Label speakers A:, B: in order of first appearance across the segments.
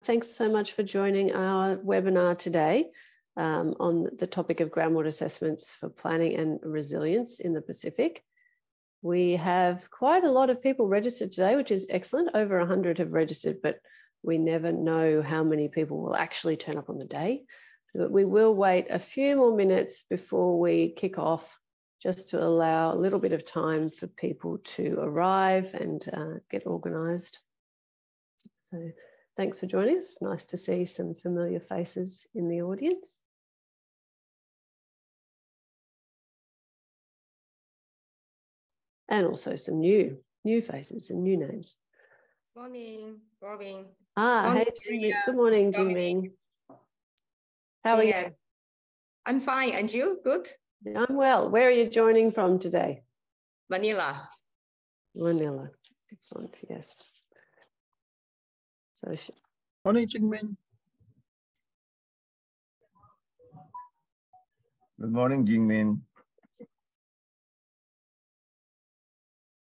A: Thanks so much for joining our webinar today on the topic of groundwater assessments for planning and resilience in the Pacific. We have quite a lot of people registered today, which is excellent. Over 100 have registered, but we never know how many people will actually turn up on the day. But we will wait a few more minutes before we kick off, just to allow a little bit of time for people to arrive and get organised. So thanks for joining us. Nice to see some familiar faces in the audience. And also some new faces and new names.
B: Morning, Robin.
A: Hey, Jimmy. Good morning, Jimmy. How are you?
B: I'm fine, and you? Good?
A: I'm well. Where are you joining from today?
B: Manila.
A: Manila. Excellent, yes. So,
C: morning, Jingmin. Good morning, Jingmin.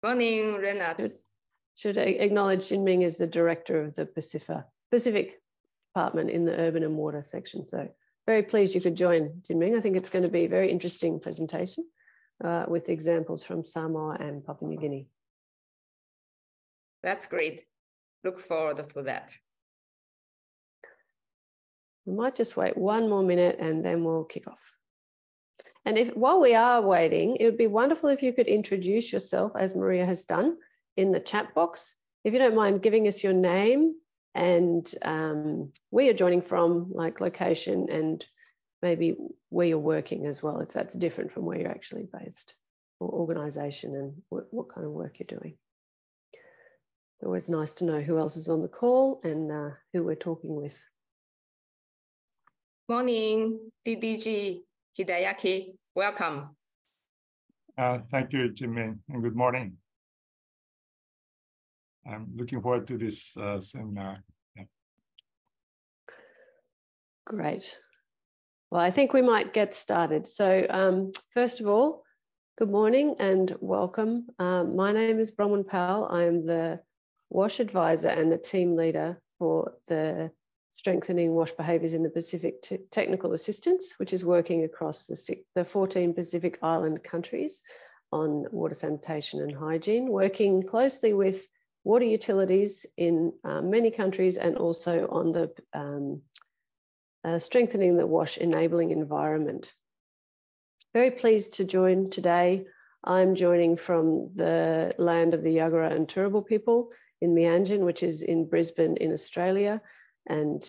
B: Morning, Renat.
A: Should I acknowledge Jinming as the director of the Pacific Department in the Urban and Water section. So very pleased you could join, Jinming. I think it's going to be a very interesting presentation with examples from Samoa and Papua New Guinea.
B: That's great. Look forward to that.
A: We might just wait one more minute and then we'll kick off. And while we are waiting, it would be wonderful if you could introduce yourself, as Maria has done, in the chat box. If you don't mind giving us your name and where you're joining from, like location, and maybe where you're working as well, if that's different from where you're actually based, or organisation and what kind of work you're doing. It's always nice to know who else is on the call and who we're talking with.
B: Morning, DDG Hidayaki. Welcome.
D: Thank you, Jimmy, and good morning. I'm looking forward to this seminar. Yeah.
A: Great. Well, I think we might get started. So first of all, good morning and welcome. My name is Bronwyn Powell. I am the WASH advisor and the team leader for the Strengthening WASH Behaviours in the Pacific Technical Assistance, which is working across the 14 Pacific Island countries on water sanitation and hygiene, working closely with water utilities in many countries and also on the strengthening the WASH enabling environment. Very pleased to join today. I'm joining from the land of the Yagara and Turrbal people in Meanjin, which is in Brisbane in Australia. And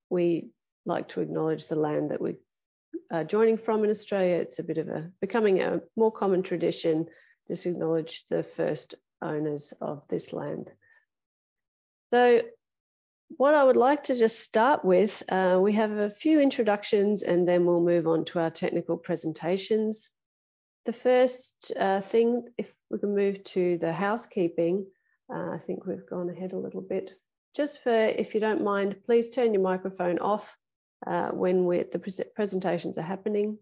A: we like to acknowledge the land that we are joining from in Australia. It's a bit of becoming a more common tradition to acknowledge the first owners of this land. So what I would like to just start with, we have a few introductions and then we'll move on to our technical presentations. The first thing, if we can move to the housekeeping, I think we've gone ahead a little bit. Just for, if you don't mind, please turn your microphone off when the presentations are happening.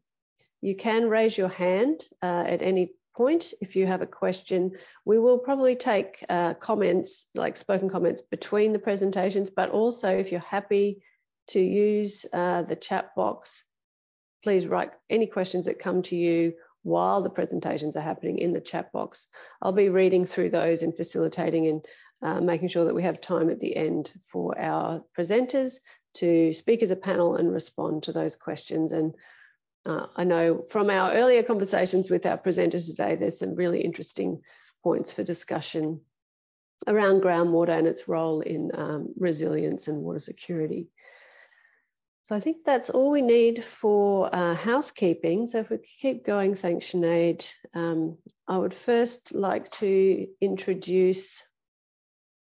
A: You can raise your hand at any point if you have a question. We will probably take comments, like spoken comments, between the presentations, but also if you're happy to use the chat box, please write any questions that come to you while the presentations are happening in the chat box. I'll be reading through those and facilitating and making sure that we have time at the end for our presenters to speak as a panel and respond to those questions. And I know from our earlier conversations with our presenters today, there's some really interesting points for discussion around groundwater and its role in resilience and water security. So I think that's all we need for housekeeping. So if we keep going, thanks, Sinead. I would first like to introduce,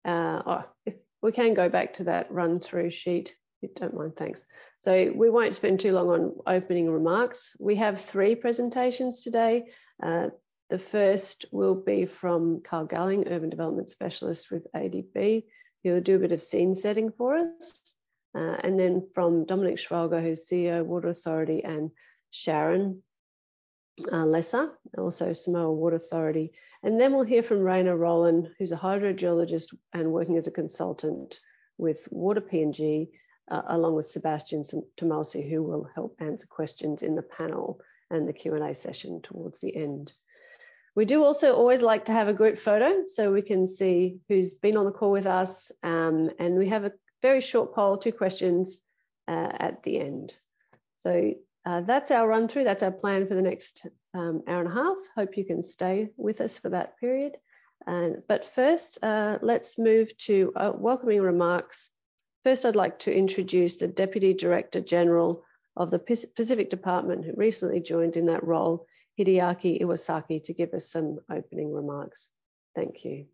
A: if we can go back to that run through sheet, if you don't mind, thanks. So we won't spend too long on opening remarks. We have 3 presentations today. The first will be from Carl Galling, Urban Development Specialist with ADB, who will do a bit of scene setting for us. And then from Dominic Schwalger, who's CEO, Water Authority, and Sharon Lesser, also Samoa Water Authority. And then we'll hear from Raina Rowland, who's a hydrogeologist and working as a consultant with Water PNG, along with Sebastian Tomosi, who will help answer questions in the panel and the Q&A session towards the end. We do also always like to have a group photo so we can see who's been on the call with us. And we have a very short poll, 2 questions at the end. So that's our run through. That's our plan for the next hour and a half. Hope you can stay with us for that period. But first, let's move to welcoming remarks. First, I'd like to introduce the Deputy Director General of the Pacific Department, who recently joined in that role, Hideaki Iwasaki, to give us some opening remarks. Thank you.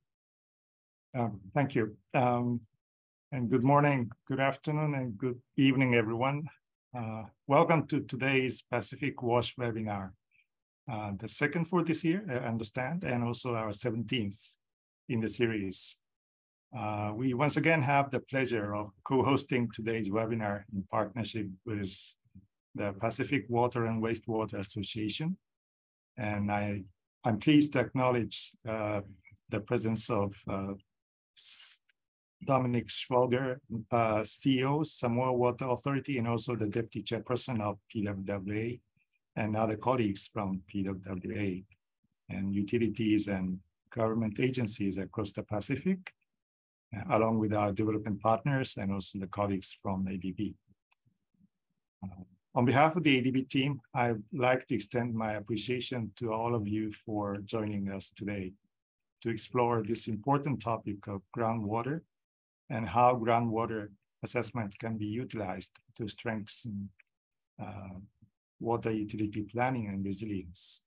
D: Thank you. And good morning, good afternoon, and good evening, everyone. Welcome to today's Pacific WASH webinar, the second for this year, I understand, and also our 17th in the series. We once again have the pleasure of co-hosting today's webinar in partnership with the Pacific Water and Wastewater Association. And I'm pleased to acknowledge the presence of Dominic Schwalger, CEO, Samoa Water Authority, and also the Deputy Chairperson of PWWA, and other colleagues from PWWA and utilities and government agencies across the Pacific, along with our development partners and also the colleagues from ADB. On behalf of the ADB team, I'd like to extend my appreciation to all of you for joining us today to explore this important topic of groundwater and how groundwater assessments can be utilized to strengthen water utility planning and resilience.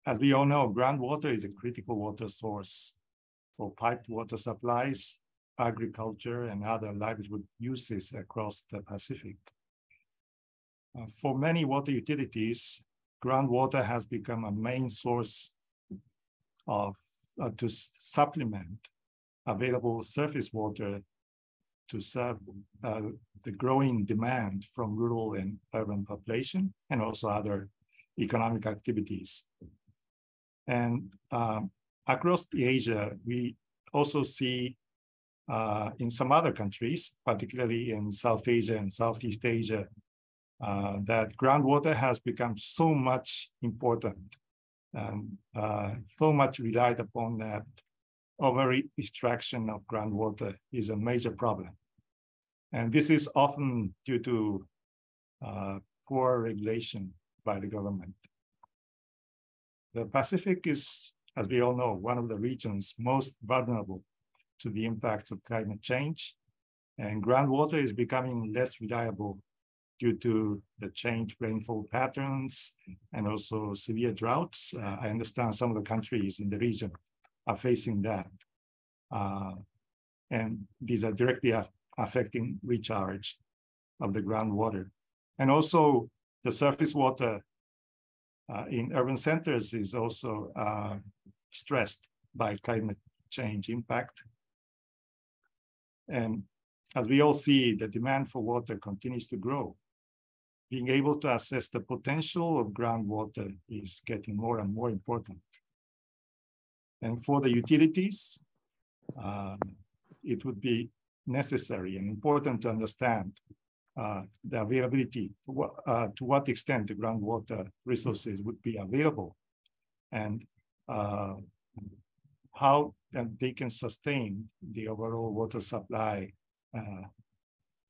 D: As we all know, groundwater is a critical water source for piped water supplies, agriculture, and other livelihood uses across the Pacific. For many water utilities, groundwater has become a main source of to supplement available surface water to serve the growing demand from rural and urban population, and also other economic activities. And across Asia, we also see in some other countries, particularly in South Asia and Southeast Asia, that groundwater has become so much important and so much relied upon that over-extraction of groundwater is a major problem. And this is often due to poor regulation by the government. The Pacific is, as we all know, one of the regions most vulnerable to the impacts of climate change, and groundwater is becoming less reliable due to the changed rainfall patterns and also severe droughts. I understand some of the countries in the region are facing that. And these are directly affecting recharge of the groundwater. And also the surface water in urban centers is also stressed by climate change impact. And as we all see, the demand for water continues to grow. Being able to assess the potential of groundwater is getting more and more important. And for the utilities, it would be necessary and important to understand the availability, to what extent the groundwater resources would be available, and how they can sustain the overall water supply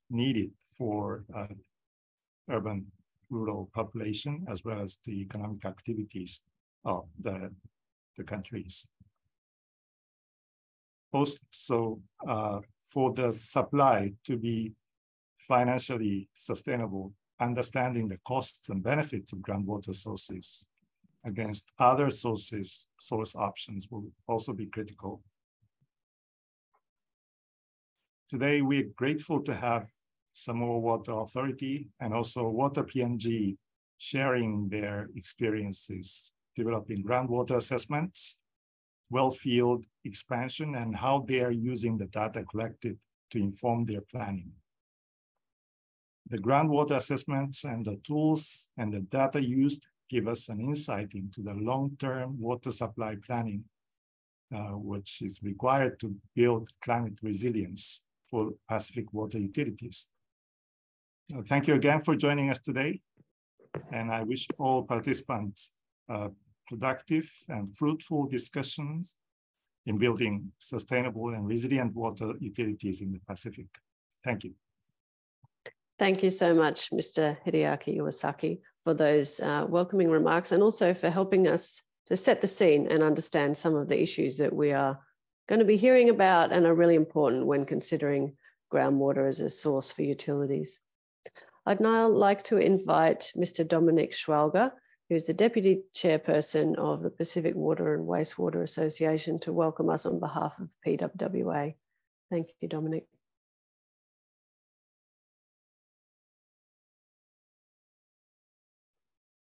D: needed for urban rural population, as well as the economic activities of the countries. Also, for the supply to be financially sustainable, understanding the costs and benefits of groundwater sources against other source options will also be critical. Today, we're grateful to have Samoa Water Authority and also Water PNG sharing their experiences developing groundwater assessments, well field expansion, and how they are using the data collected to inform their planning. The groundwater assessments and the tools and the data used give us an insight into the long-term water supply planning which is required to build climate resilience for Pacific water utilities. Thank you again for joining us today, and I wish all participants productive and fruitful discussions in building sustainable and resilient water utilities in the Pacific. Thank you.
A: Thank you so much, Mr. Hideaki Iwasaki, for those welcoming remarks, and also for helping us to set the scene and understand some of the issues that we are going to be hearing about and are really important when considering groundwater as a source for utilities. I'd now like to invite Mr. Dominic Schwalger, who's the Deputy Chairperson of the Pacific Water and Wastewater Association, to welcome us on behalf of PWWA. Thank you, Dominic.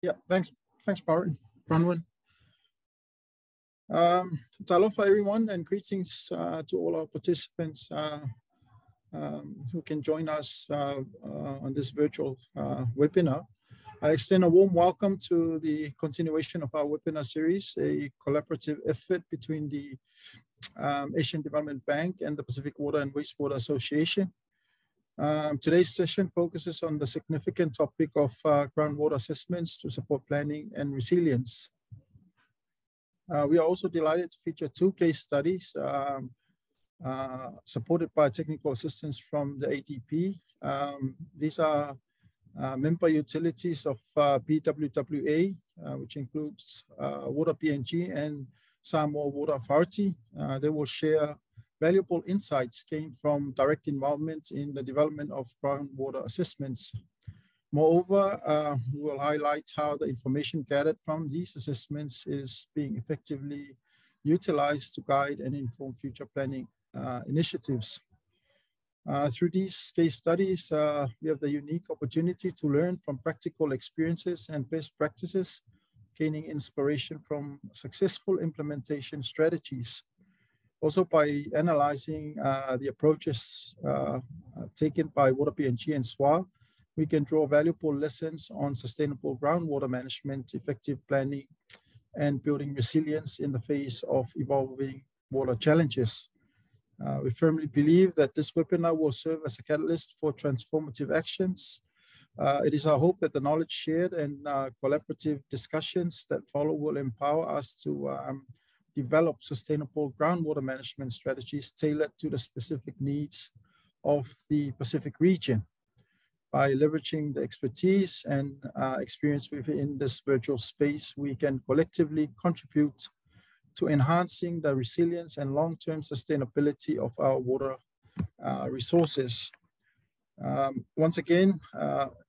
C: Yeah, thanks, Bronwyn. Talofa everyone, and greetings to all our participants who can join us on this virtual webinar. I extend a warm welcome to the continuation of our webinar series, a collaborative effort between the Asian Development Bank and the Pacific Water and Wastewater Association. Today's session focuses on the significant topic of groundwater assessments to support planning and resilience. We are also delighted to feature 2 case studies supported by technical assistance from the ADP. These are member utilities of PWWA, which includes Water PNG and Samoa Water Authority. They will share valuable insights gained from direct involvement in the development of groundwater assessments. Moreover, we will highlight how the information gathered from these assessments is being effectively utilized to guide and inform future planning initiatives. Through these case studies, we have the unique opportunity to learn from practical experiences and best practices, gaining inspiration from successful implementation strategies. Also, by analyzing the approaches taken by Water PNG and SWA, we can draw valuable lessons on sustainable groundwater management, effective planning, and building resilience in the face of evolving water challenges. We firmly believe that this webinar will serve as a catalyst for transformative actions. It is our hope that the knowledge shared and collaborative discussions that follow will empower us to develop sustainable groundwater management strategies tailored to the specific needs of the Pacific region. By leveraging the expertise and experience within this virtual space, we can collectively contribute to enhancing the resilience and long-term sustainability of our water resources. Once again,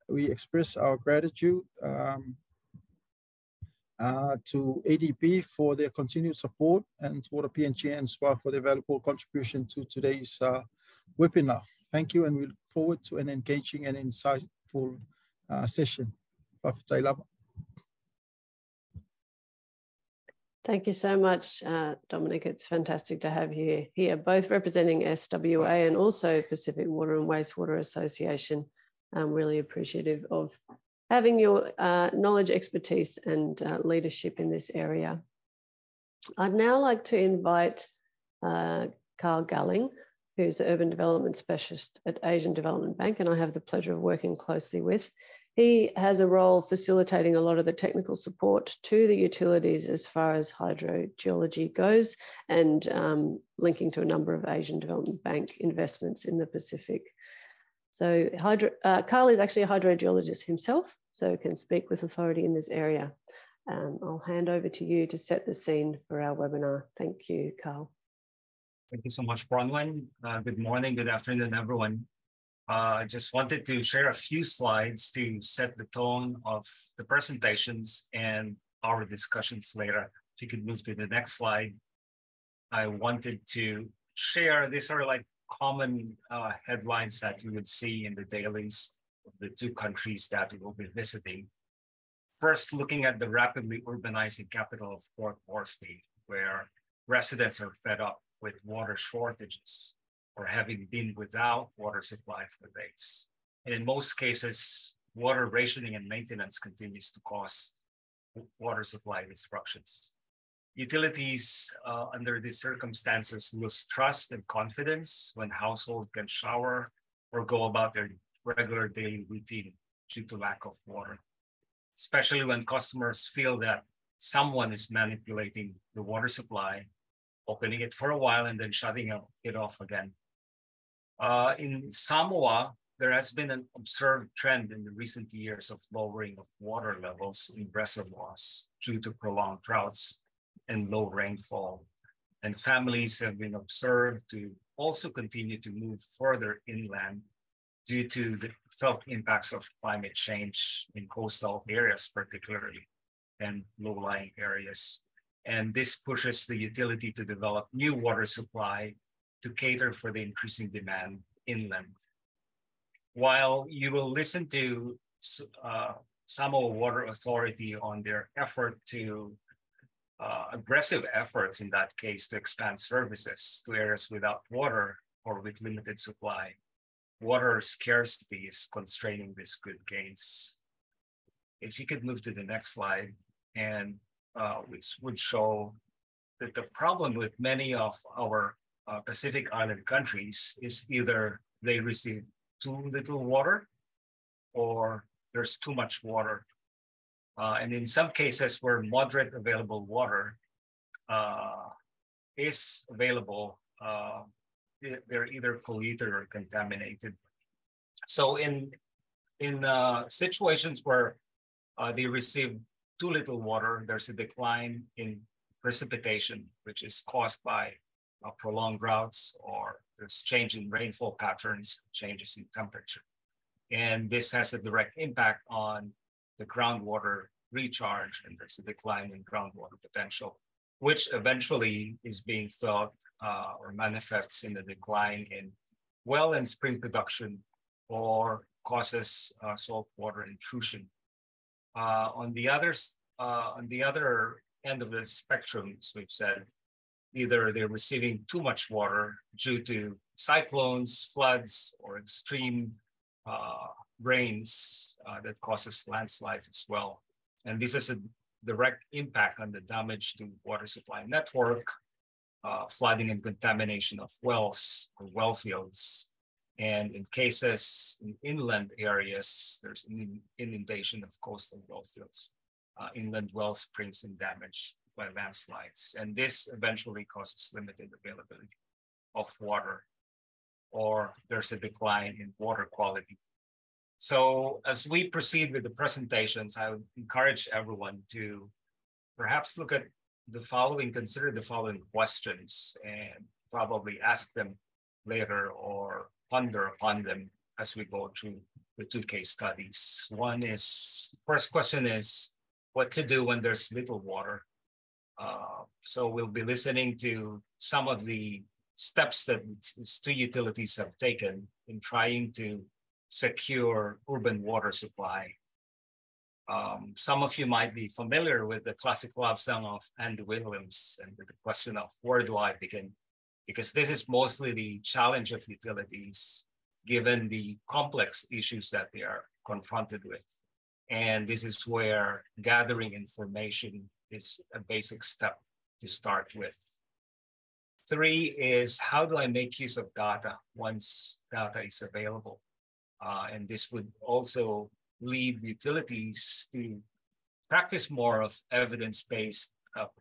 C: we express our gratitude to ADB for their continued support and to Water PNG and SWA for their valuable contribution to today's webinar. Thank you, and we look forward to an engaging and insightful session.
A: Thank you so much, Dominic. It's fantastic to have you here, both representing SWA and also Pacific Water and Wastewater Association. I'm really appreciative of having your knowledge, expertise, and leadership in this area. I'd now like to invite Carl Galling, who's the Urban Development Specialist at Asian Development Bank, and I have the pleasure of working closely with. He has a role facilitating a lot of the technical support to the utilities as far as hydrogeology goes, and linking to a number of Asian Development Bank investments in the Pacific. So Carl is actually a hydrogeologist himself, so can speak with authority in this area. I'll hand over to you to set the scene for our webinar. Thank you, Carl.
E: Thank you so much, Bronwyn. Good morning, good afternoon, everyone. I just wanted to share a few slides to set the tone of the presentations and our discussions later. If you could move to the next slide. I wanted to share, these are like common headlines that you would see in the dailies of the 2 countries that we will be visiting. First, looking at the rapidly urbanizing capital of Port Moresby, where residents are fed up with water shortages or having been without water supply for days. And in most cases, water rationing and maintenance continues to cause water supply disruptions. Utilities under these circumstances lose trust and confidence when households can shower or go about their regular daily routine due to lack of water, especially when customers feel that someone is manipulating the water supply, opening it for a while and then shutting it off again. In Samoa, there has been an observed trend in the recent years of lowering of water levels in reservoirs due to prolonged droughts and low rainfall. And families have been observed to also continue to move further inland due to the felt impacts of climate change in coastal areas, particularly, and low-lying areas. And this pushes the utility to develop new water supply to cater for the increasing demand inland. While you will listen to Samoa Water Authority on their effort to aggressive efforts in that case to expand services to areas without water or with limited supply, water scarcity is constraining these good gains. If you could move to the next slide, and which would show that the problem with many of our Pacific Island countries is either they receive too little water or there's too much water. And in some cases where moderate available water is available, they're either polluted or contaminated. So in situations where they receive too little water, there's a decline in precipitation, which is caused by prolonged droughts, or there's change in rainfall patterns, changes in temperature. And this has a direct impact on the groundwater recharge, and there's a decline in groundwater potential, which eventually is being felt or manifests in a decline in well and spring production or causes saltwater intrusion. On the other end of the spectrum, as we've said, either they're receiving too much water due to cyclones, floods, or extreme rains that causes landslides as well. And this has a direct impact on the damage to water supply network, flooding and contamination of wells or well fields. And in cases in inland areas, there's an inundation of coastal well fields, inland well springs and damage by landslides. And this eventually causes limited availability of water, or there's a decline in water quality. So as we proceed with the presentations, I would encourage everyone to perhaps look at the following, consider the following questions and probably ask them later or ponder upon them as we go through the two case studies. First question is, what to do when there's little water? So we'll be listening to some of the steps that these two utilities have taken in trying to secure urban water supply. Some of you might be familiar with the classic love song of Andy Williams and the question of where do I begin? Because this is mostly the challenge of utilities given the complex issues that they are confronted with. And this is where gathering information is a basic step to start with. 3 is, how do I make use of data once data is available? And this would also lead utilities to practice more of evidence-based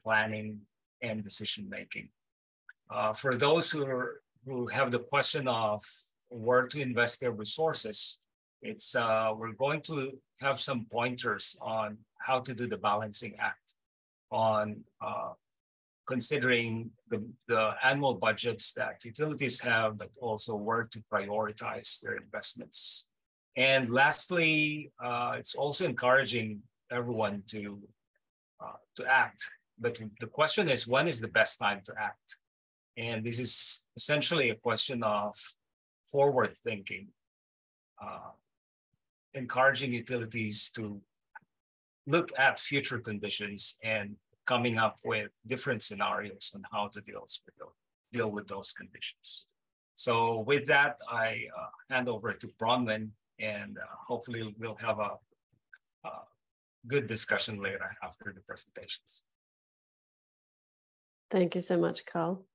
E: planning and decision-making. For those who have the question of where to invest their resources, we're going to have some pointers on how to do the balancing act on considering the annual budgets that utilities have, but also where to prioritize their investments. And lastly, it's also encouraging everyone to act. But the question is, when is the best time to act? And this is essentially a question of forward thinking, encouraging utilities to look at future conditions and coming up with different scenarios on how to deal with those conditions. So with that, I hand over to Bronwyn, and hopefully we'll have a good discussion later after the presentations.
A: Thank you so much, Carl.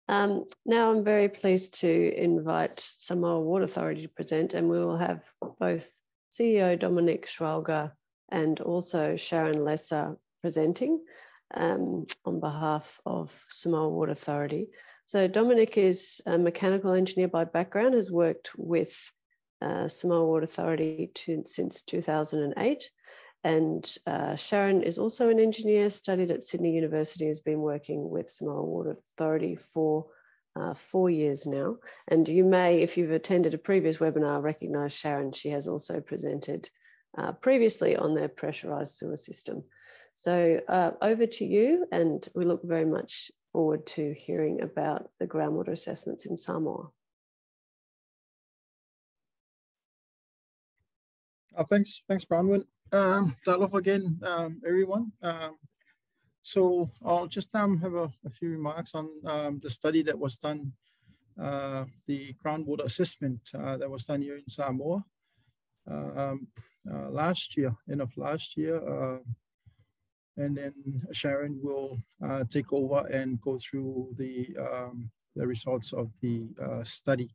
A: Now I'm very pleased to invite Samoa Water Authority to present, and we will have both CEO Dominic Schwalger and also Sharon Lesser presenting on behalf of Samoa Water Authority. So Dominic is a mechanical engineer by background, has worked with Samoa Water Authority since 2008. And Sharon is also an engineer, studied at Sydney University, has been working with Samoa Water Authority for 4 years now. And you may, if you've attended a previous webinar, recognise Sharon. She has also presented previously on their pressurised sewer system. So over to you, and we look very much forward to hearing about the groundwater assessments in Samoa.
C: Thanks, Bronwyn. Start off again, everyone. So I'll just have a few remarks on the study that was done, the groundwater assessment that was done here in Samoa last year, end of last year. And then Sharon will take over and go through the results of the study.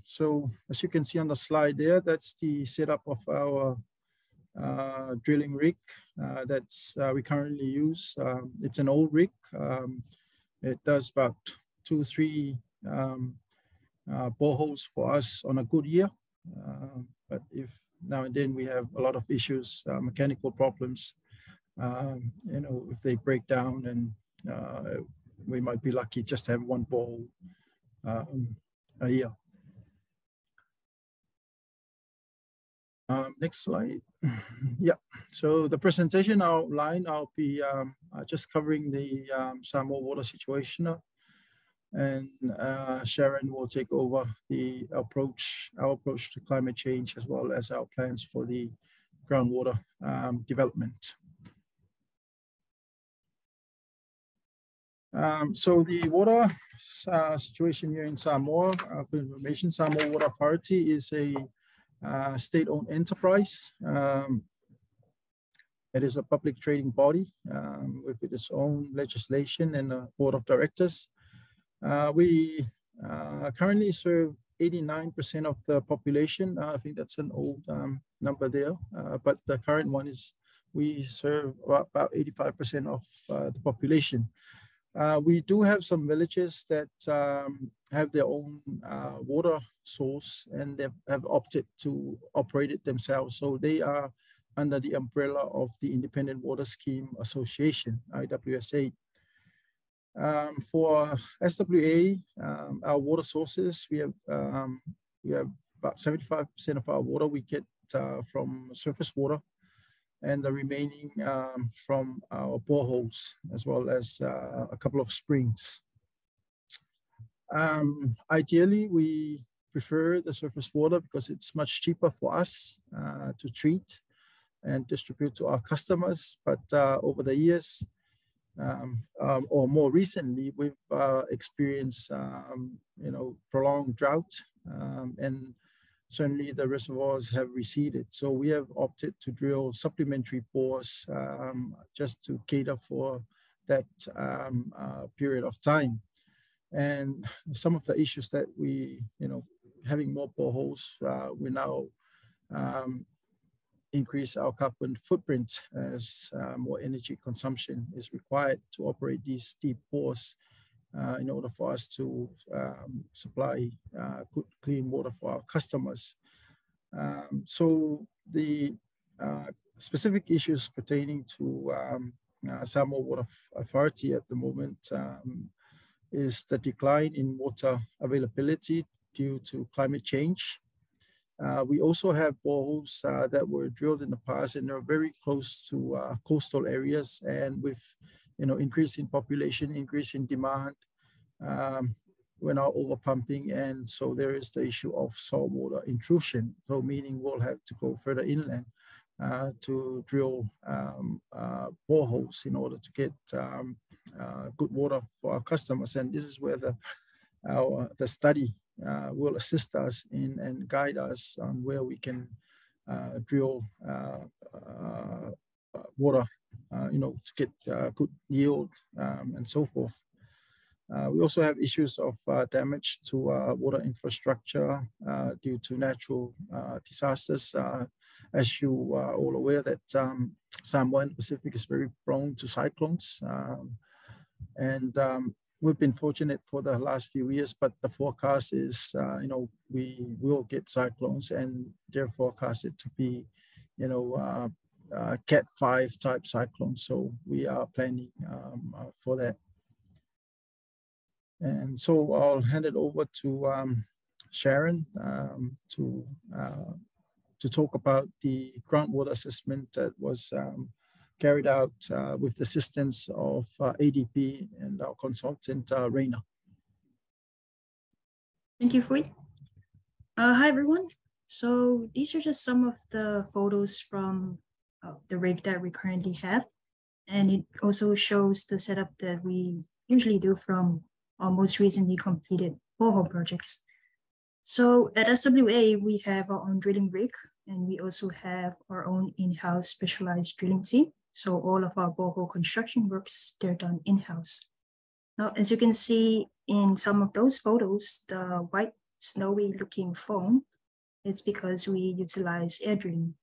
C: So as you can see on the slide there, that's the setup of our drilling rig that's we currently use. It's an old rig. It does about 2-3 boreholes for us on a good year. But if now and then we have a lot of issues, mechanical problems, you know, if they break down, and we might be lucky just to have one borehole a year. Next slide. Yeah, so the presentation outline, I'll be just covering the Samoa water situation, and Sharon will take over the our approach to climate change, as well as our plans for the groundwater development. So the water situation here in Samoa, for information, Samoa Water Authority is a state-owned enterprise. It is a public trading body with its own legislation and a board of directors. We currently serve 89% of the population. I think that's an old number there, but the current one is we serve about 85% of the population. We do have some villages that have their own water source, and they have opted to operate it themselves. So they are under the umbrella of the Independent Water Scheme Association, IWSA. For SWA, our water sources, we have about 75% of our water we get from surface water, and the remaining from our boreholes, as well as a couple of springs. Ideally, we prefer the surface water because it's much cheaper for us to treat and distribute to our customers. But over the years, or more recently, we've experienced you know, prolonged drought, and certainly the reservoirs have receded. So we have opted to drill supplementary bores just to cater for that period of time. And some of the issues that we, you know, having more boreholes, we now increase our carbon footprint as more energy consumption is required to operate these deep bores in order for us to supply good, clean water for our customers. So the specific issues pertaining to Samoa Water Authority at the moment is the decline in water availability due to climate change. We also have boreholes that were drilled in the past, and they're very close to coastal areas, and with, you know, increase in population, increase in demand, we're now over pumping, and so there is the issue of saltwater intrusion. So meaning we'll have to go further inland to drill boreholes in order to get good water for our customers. And this is where the study will assist us in and guide us on where we can drill water, to get good yield and so forth. We also have issues of damage to water infrastructure due to natural disasters. As you are all aware that Samoa and Pacific is very prone to cyclones. We've been fortunate for the last few years, but the forecast is, we will get cyclones, and they're forecasted to be, Cat 5 type cyclones. So we are planning for that. And so I'll hand it over to Sharon to talk about the groundwater assessment that was carried out with the assistance of ADP and our consultant, Raina.
F: Thank you, Fui. Hi, everyone. So these are just some of the photos from the rig that we currently have. And it also shows the setup that we usually do from our most recently completed borehole projects. So at SWA, we have our own drilling rig, and we also have our own in-house specialized drilling team. So all of our borehole construction works, they're done in-house. Now, as you can see in some of those photos, the white snowy looking foam, it's because we utilize air drilling.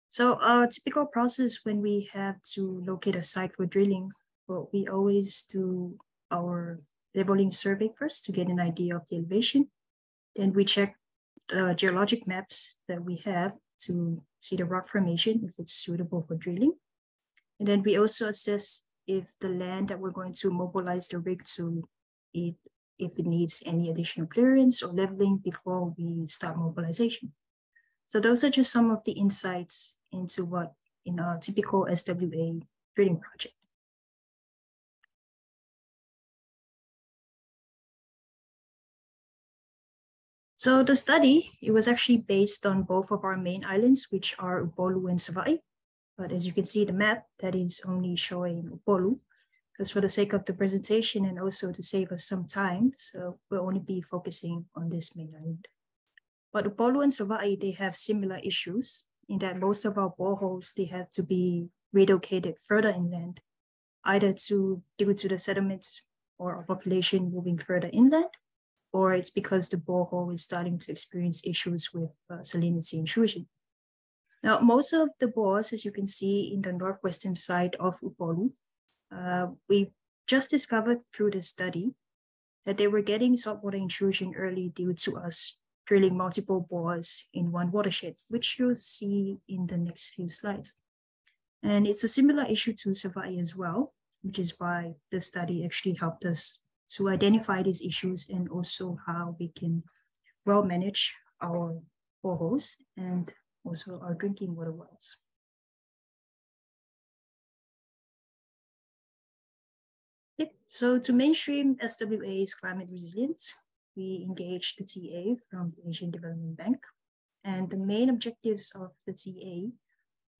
F: So our typical process when we have to locate a site for drilling, well, we always do our leveling survey first to get an idea of the elevation. Then we check the geologic maps that we have to see the rock formation, if it's suitable for drilling. And then we also assess if the land that we're going to mobilize the rig to, if it needs any additional clearance or leveling before we start mobilization. So those are just some of the insights into what in a typical SWA drilling project. So the study, it was actually based on both of our main islands, which are Upolu and Savai'i. But as you can see, the map that is only showing Upolu, because for the sake of the presentation and also to save us some time, so we'll only be focusing on this main island. But Upolu and Savai'i, they have similar issues in that most of our boreholes, they have to be relocated further inland, either due to the sediments or a population moving further inland, or it's because the borehole is starting to experience issues with salinity intrusion. Now, most of the bores, as you can see in the northwestern side of Upolu, we just discovered through the study that they were getting saltwater intrusion early due to us drilling multiple bores in one watershed, which you'll see in the next few slides. And it's a similar issue to Savai'i as well, which is why the study actually helped us to identify these issues and also how we can well manage our boreholes and also our drinking water wells. Okay. So to mainstream SWA's climate resilience, we engaged the TA from the Asian Development Bank. And the main objectives of the TA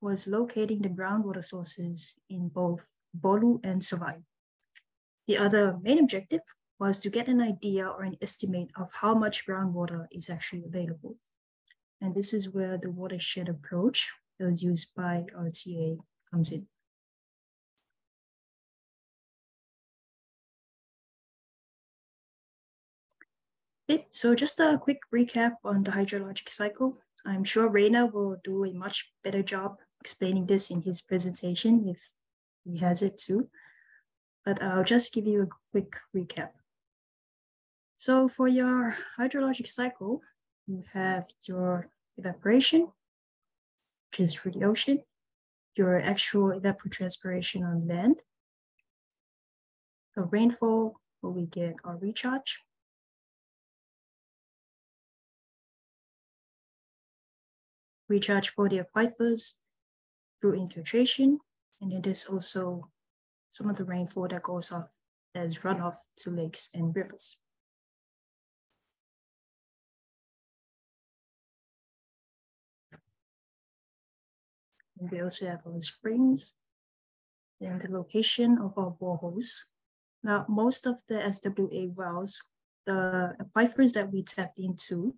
F: was locating the groundwater sources in both Upolu and Savai'i. The other main objective was to get an idea or an estimate of how much groundwater is actually available. And this is where the watershed approach that was used by our TA comes in. Okay, so just a quick recap on the hydrologic cycle. I'm sure Raina will do a much better job explaining this in his presentation if he has it too. But I'll just give you a quick recap. So for your hydrologic cycle, you have your evaporation, which is through the ocean, your actual evapotranspiration on land, a rainfall where we get our recharge, recharge for the aquifers through infiltration, and it is also some of the rainfall that goes off as runoff to lakes and rivers. And we also have our springs and the location of our boreholes. Now, most of the SWA wells, the aquifers that we tapped into,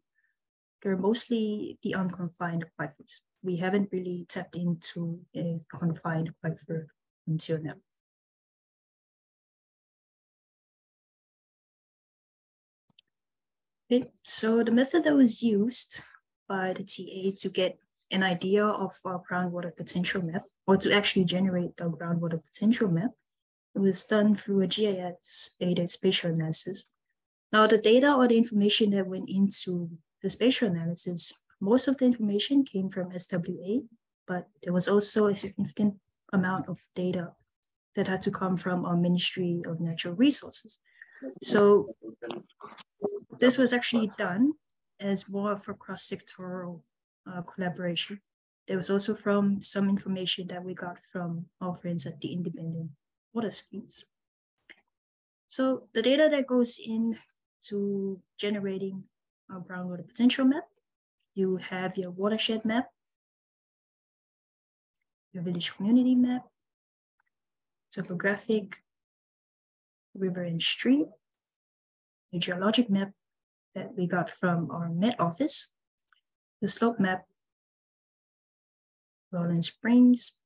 F: they're mostly the unconfined aquifers, we haven't really tapped into a confined aquifer until now. Okay, so the method that was used by the TA to get an idea of our groundwater potential map, or to actually generate the groundwater potential map, it was done through a GIS-aided spatial analysis. Now, the data or the information that went into the spatial analysis, most of the information came from SWA, but there was also a significant amount of data that had to come from our Ministry of Natural Resources. So this was actually done as more of a cross-sectoral collaboration. There was also from some information that we got from our friends at the Independent Water Schemes. So the data that goes into generating a groundwater potential map, you have your watershed map, your village community map, topographic, river and stream, a geologic map that we got from our Met office, the slope map, Rolling Springs,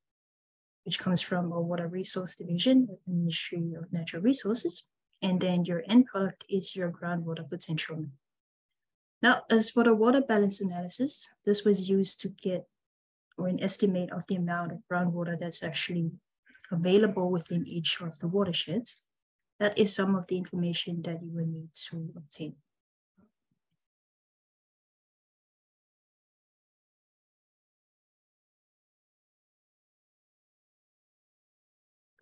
F: which comes from our Water Resource Division of the Ministry of Natural Resources, and then your end product is your groundwater potential map. Now, as for the water balance analysis, this was used to get or an estimate of the amount of groundwater that's actually available within each of the watersheds. That is some of the information that you will need to obtain.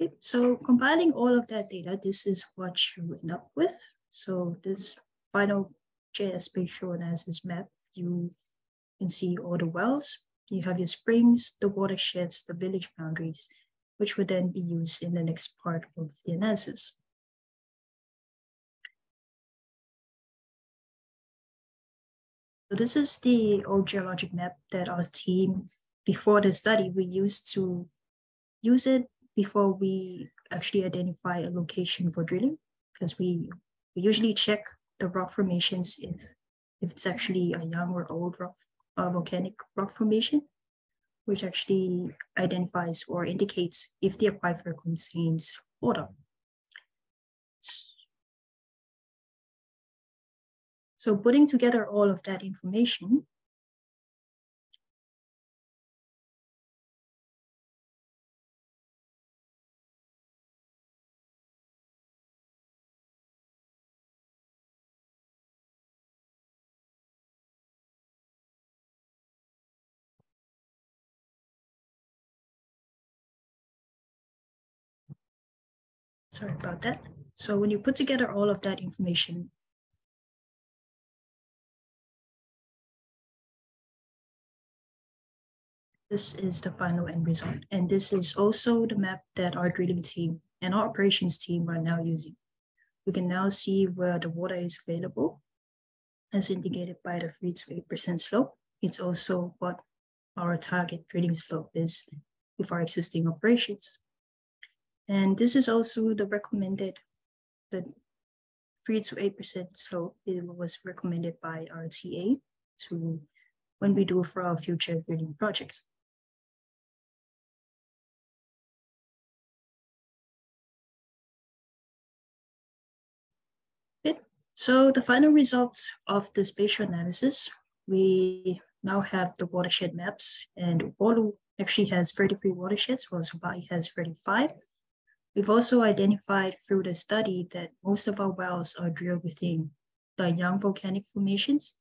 F: Okay, so compiling all of that data, this is what you end up with. So this final GIS spatial analysis map, you can see all the wells, you have your springs, the watersheds, the village boundaries, which would then be used in the next part of the analysis. So this is the old geologic map that our team, before the study, we used to use it before we actually identify a location for drilling, because we usually check the rock formations if it's actually a young or old rock, volcanic rock formation, which actually identifies or indicates if the aquifer contains water. So putting together all of that information, sorry about that. So when you put together all of that information, this is the final end result. And this is also the map that our drilling team and our operations team are now using. We can now see where the water is available, as indicated by the 3 to 8% slope. It's also what our target drilling slope is with our existing operations. And this is also the recommended, the 3 to 8% slope. It was recommended by our TA to when we do for our future drilling projects. So the final results of the spatial analysis, we now have the watershed maps, and Olu actually has 33 watersheds, while Samoa has 35. We've also identified through the study that most of our wells are drilled within the young volcanic formations.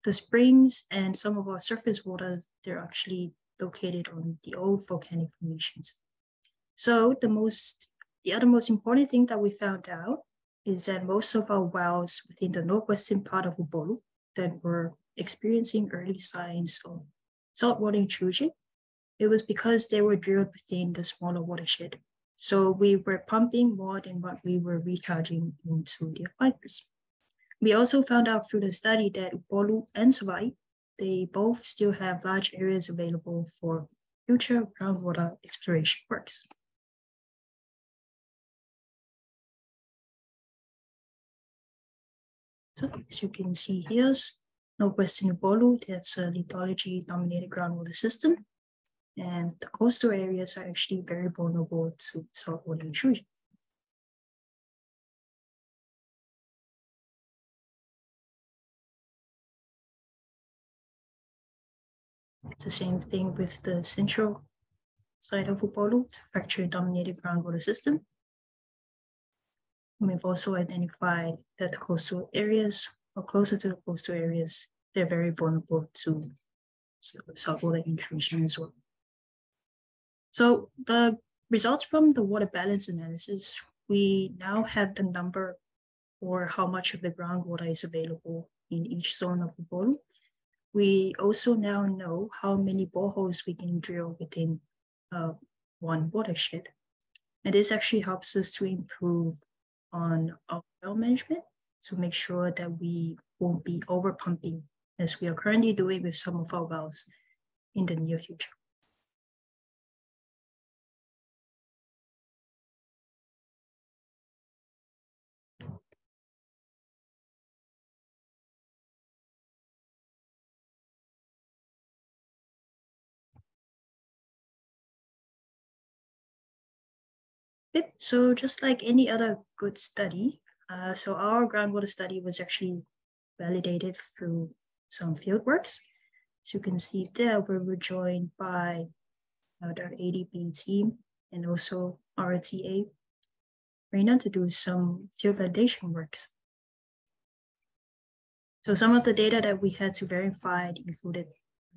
F: The springs and some of our surface waters, they're actually located on the old volcanic formations. So the other most important thing that we found out is that most of our wells within the northwestern part of Ubolu that were experiencing early signs of saltwater intrusion, it was because they were drilled within the smaller watershed. So we were pumping more than what we were recharging into the aquifers. We also found out through the study that Ubolu and Samoa, they both still have large areas available for future groundwater exploration works. So as you can see here, Northwestern Upolu, that's a lithology-dominated groundwater system. And the coastal areas are actually very vulnerable to saltwater intrusion. It's the same thing with the central side of Upolu, it's a fracture-dominated groundwater system. And we've also identified that the coastal areas, or closer to the coastal areas, they're very vulnerable to saltwater intrusion as well. So the results from the water balance analysis, we now have the number or how much of the groundwater is available in each zone of the Upolu. We also now know how many boreholes we can drill within one watershed. And this actually helps us to improve on our well management to make sure that we won't be over pumping as we are currently doing with some of our wells in the near future. Yep, so just like any other good study, so our groundwater study was actually validated through some field works. So you can see there we were joined by our ADP team and also RTA Reina to do some field validation works. So some of the data that we had to verify included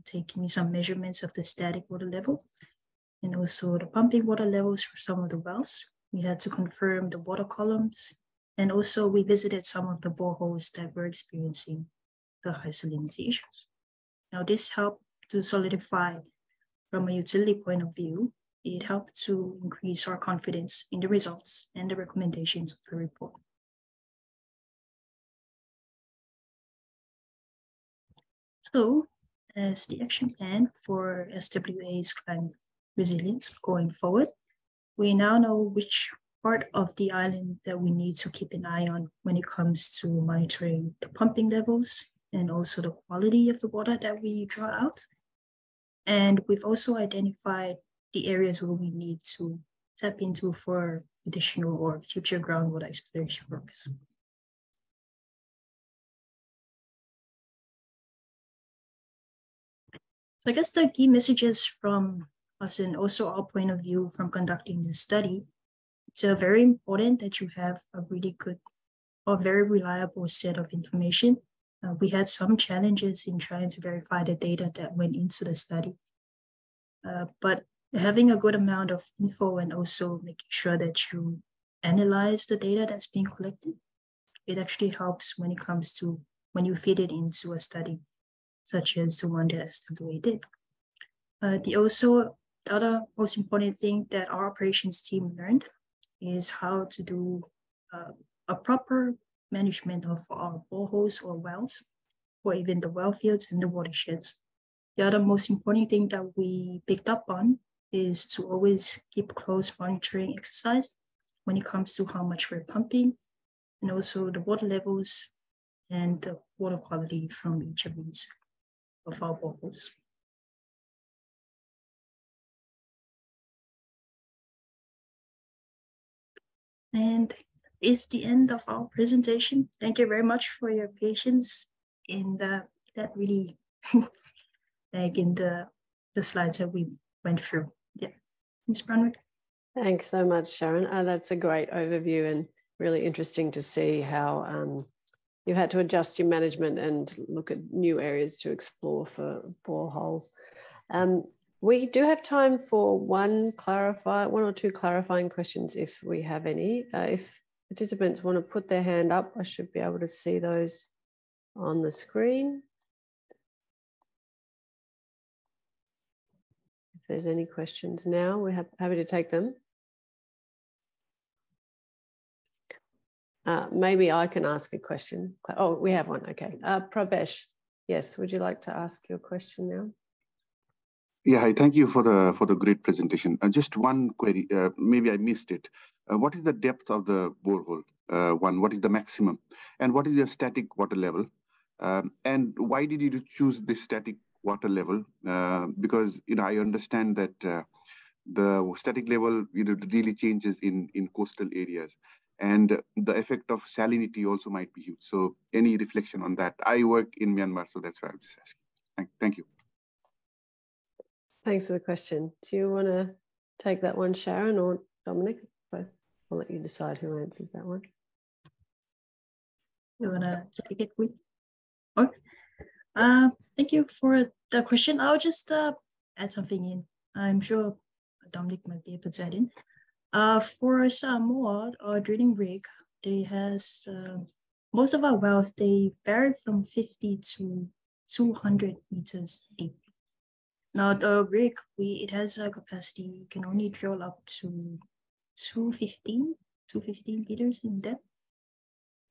F: taking some measurements of the static water level and also the pumping water levels for some of the wells. We had to confirm the water columns, and also we visited some of the boreholes that were experiencing the high salinity issues. Now this helped to solidify from a utility point of view. It helped to increase our confidence in the results and the recommendations of the report. So as the action plan for SWA's climate resilience going forward, we now know which part of the island that we need to keep an eye on when it comes to monitoring the pumping levels and also the quality of the water that we draw out. And we've also identified the areas where we need to tap into for additional or future groundwater exploration works. So I guess the key messages from us and also our point of view from conducting this study, it's very important that you have a really good or very reliable set of information. We had some challenges in trying to verify the data that went into the study, but having a good amount of info and also making sure that you analyze the data that's being collected, it actually helps when it comes to when you feed it into a study, such as the one that SWA did. The other most important thing that our operations team learned is how to do a proper management of our boreholes or wells, or even the well fields and the watersheds. The other most important thing that we picked up on is to always keep close monitoring exercise when it comes to how much we're pumping, and also the water levels and the water quality from each of these of our boreholes. And is the end of our presentation. Thank you very much for your patience in that really like in the slides that we went through. Yeah, Ms. Brunwick.
A: Thanks so much, Sharon. That's a great overview and really interesting to see how you've had to adjust your management and look at new areas to explore for boreholes. We do have time for one or two clarifying questions if we have any. If participants want to put their hand up, I should be able to see those on the screen. If there's any questions now, we're happy to take them. Maybe I can ask a question. Oh, we have one. Okay. Prabesh, yes, would you like to ask your question now?
G: Yeah, hi, thank you for the great presentation. Just one query, maybe I missed it. What is the depth of the borehole? What is the maximum? And what is your static water level? And why did you choose this static water level? Because I understand that the static level really changes in coastal areas, and the effect of salinity also might be huge. So any reflection on that? I worked in Myanmar, so that's why I'm just asking. Thank you.
A: Thanks for the question. Do you want to take that one, Sharon or Dominic? I'll let you decide who answers that one.
F: You want to take it with? Okay. Thank you for the question. I'll just add something in. I'm sure Dominic might be able to add in. For Samoa, our drilling rig, they has most of our wells, they vary from 50 to 200 meters deep. Now the rig, it has a capacity, you can only drill up to 215 meters in depth.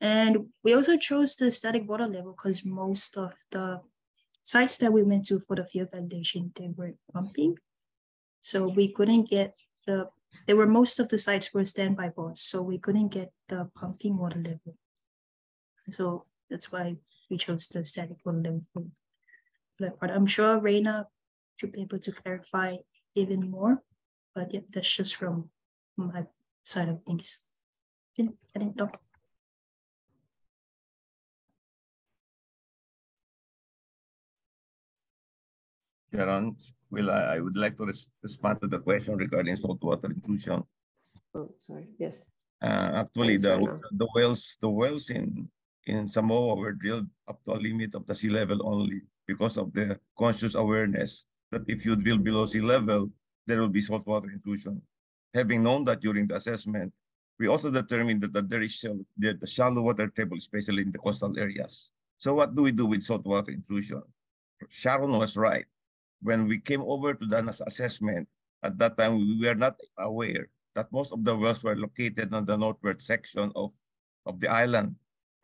F: And we also chose the static water level because most of the sites that we went to for the field validation, they were pumping. So we couldn't get most of the sites were standby wells, so we couldn't get the pumping water level. So that's why we chose the static water level for that part. I'm sure Reina should be able to clarify even more, but yeah, that's just from my side of things.
H: Sharon, I would like to respond to the question regarding saltwater intrusion.
A: Oh, sorry. Yes.
H: Actually, the wells in Samoa were drilled up to a limit of the sea level only because of the conscious awareness that if you drill below sea level, there will be saltwater intrusion. Having known that during the assessment, we also determined that there is the shallow water table, especially in the coastal areas. So what do we do with saltwater intrusion? Sharon was right. When we came over to the assessment, at that time, we were not aware that most of the wells were located on the northwest section of the island.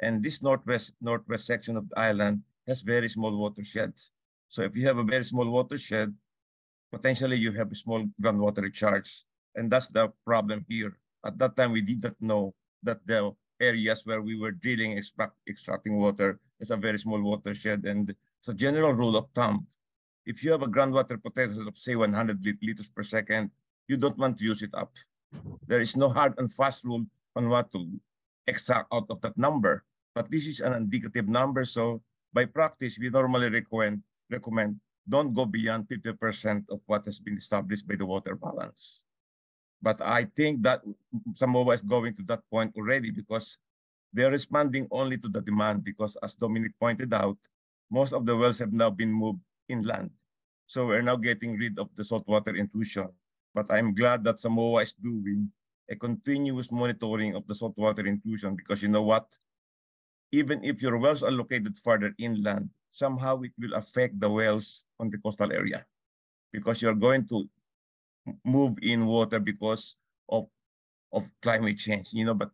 H: And this northwest section of the island has very small watersheds. So if you have a very small watershed, potentially you have a small groundwater recharge. And that's the problem here. At that time, we did not know that the areas where we were drilling, extracting water is a very small watershed. And it's a general rule of thumb. If you have a groundwater potential of, say, 100 liters per second, you don't want to use it up. There is no hard and fast rule on what to extract out of that number, but this is an indicative number. So by practice, we normally recommend don't go beyond 50% of what has been established by the water balance. But I think that Samoa is going to that point already because they're responding only to the demand because, as Dominic pointed out, most of the wells have now been moved inland. So we're now getting rid of the saltwater intrusion. But I'm glad that Samoa is doing a continuous monitoring of the saltwater intrusion because you know what? Even if your wells are located further inland, somehow it will affect the wells on the coastal area because you're going to move in water because of climate change, but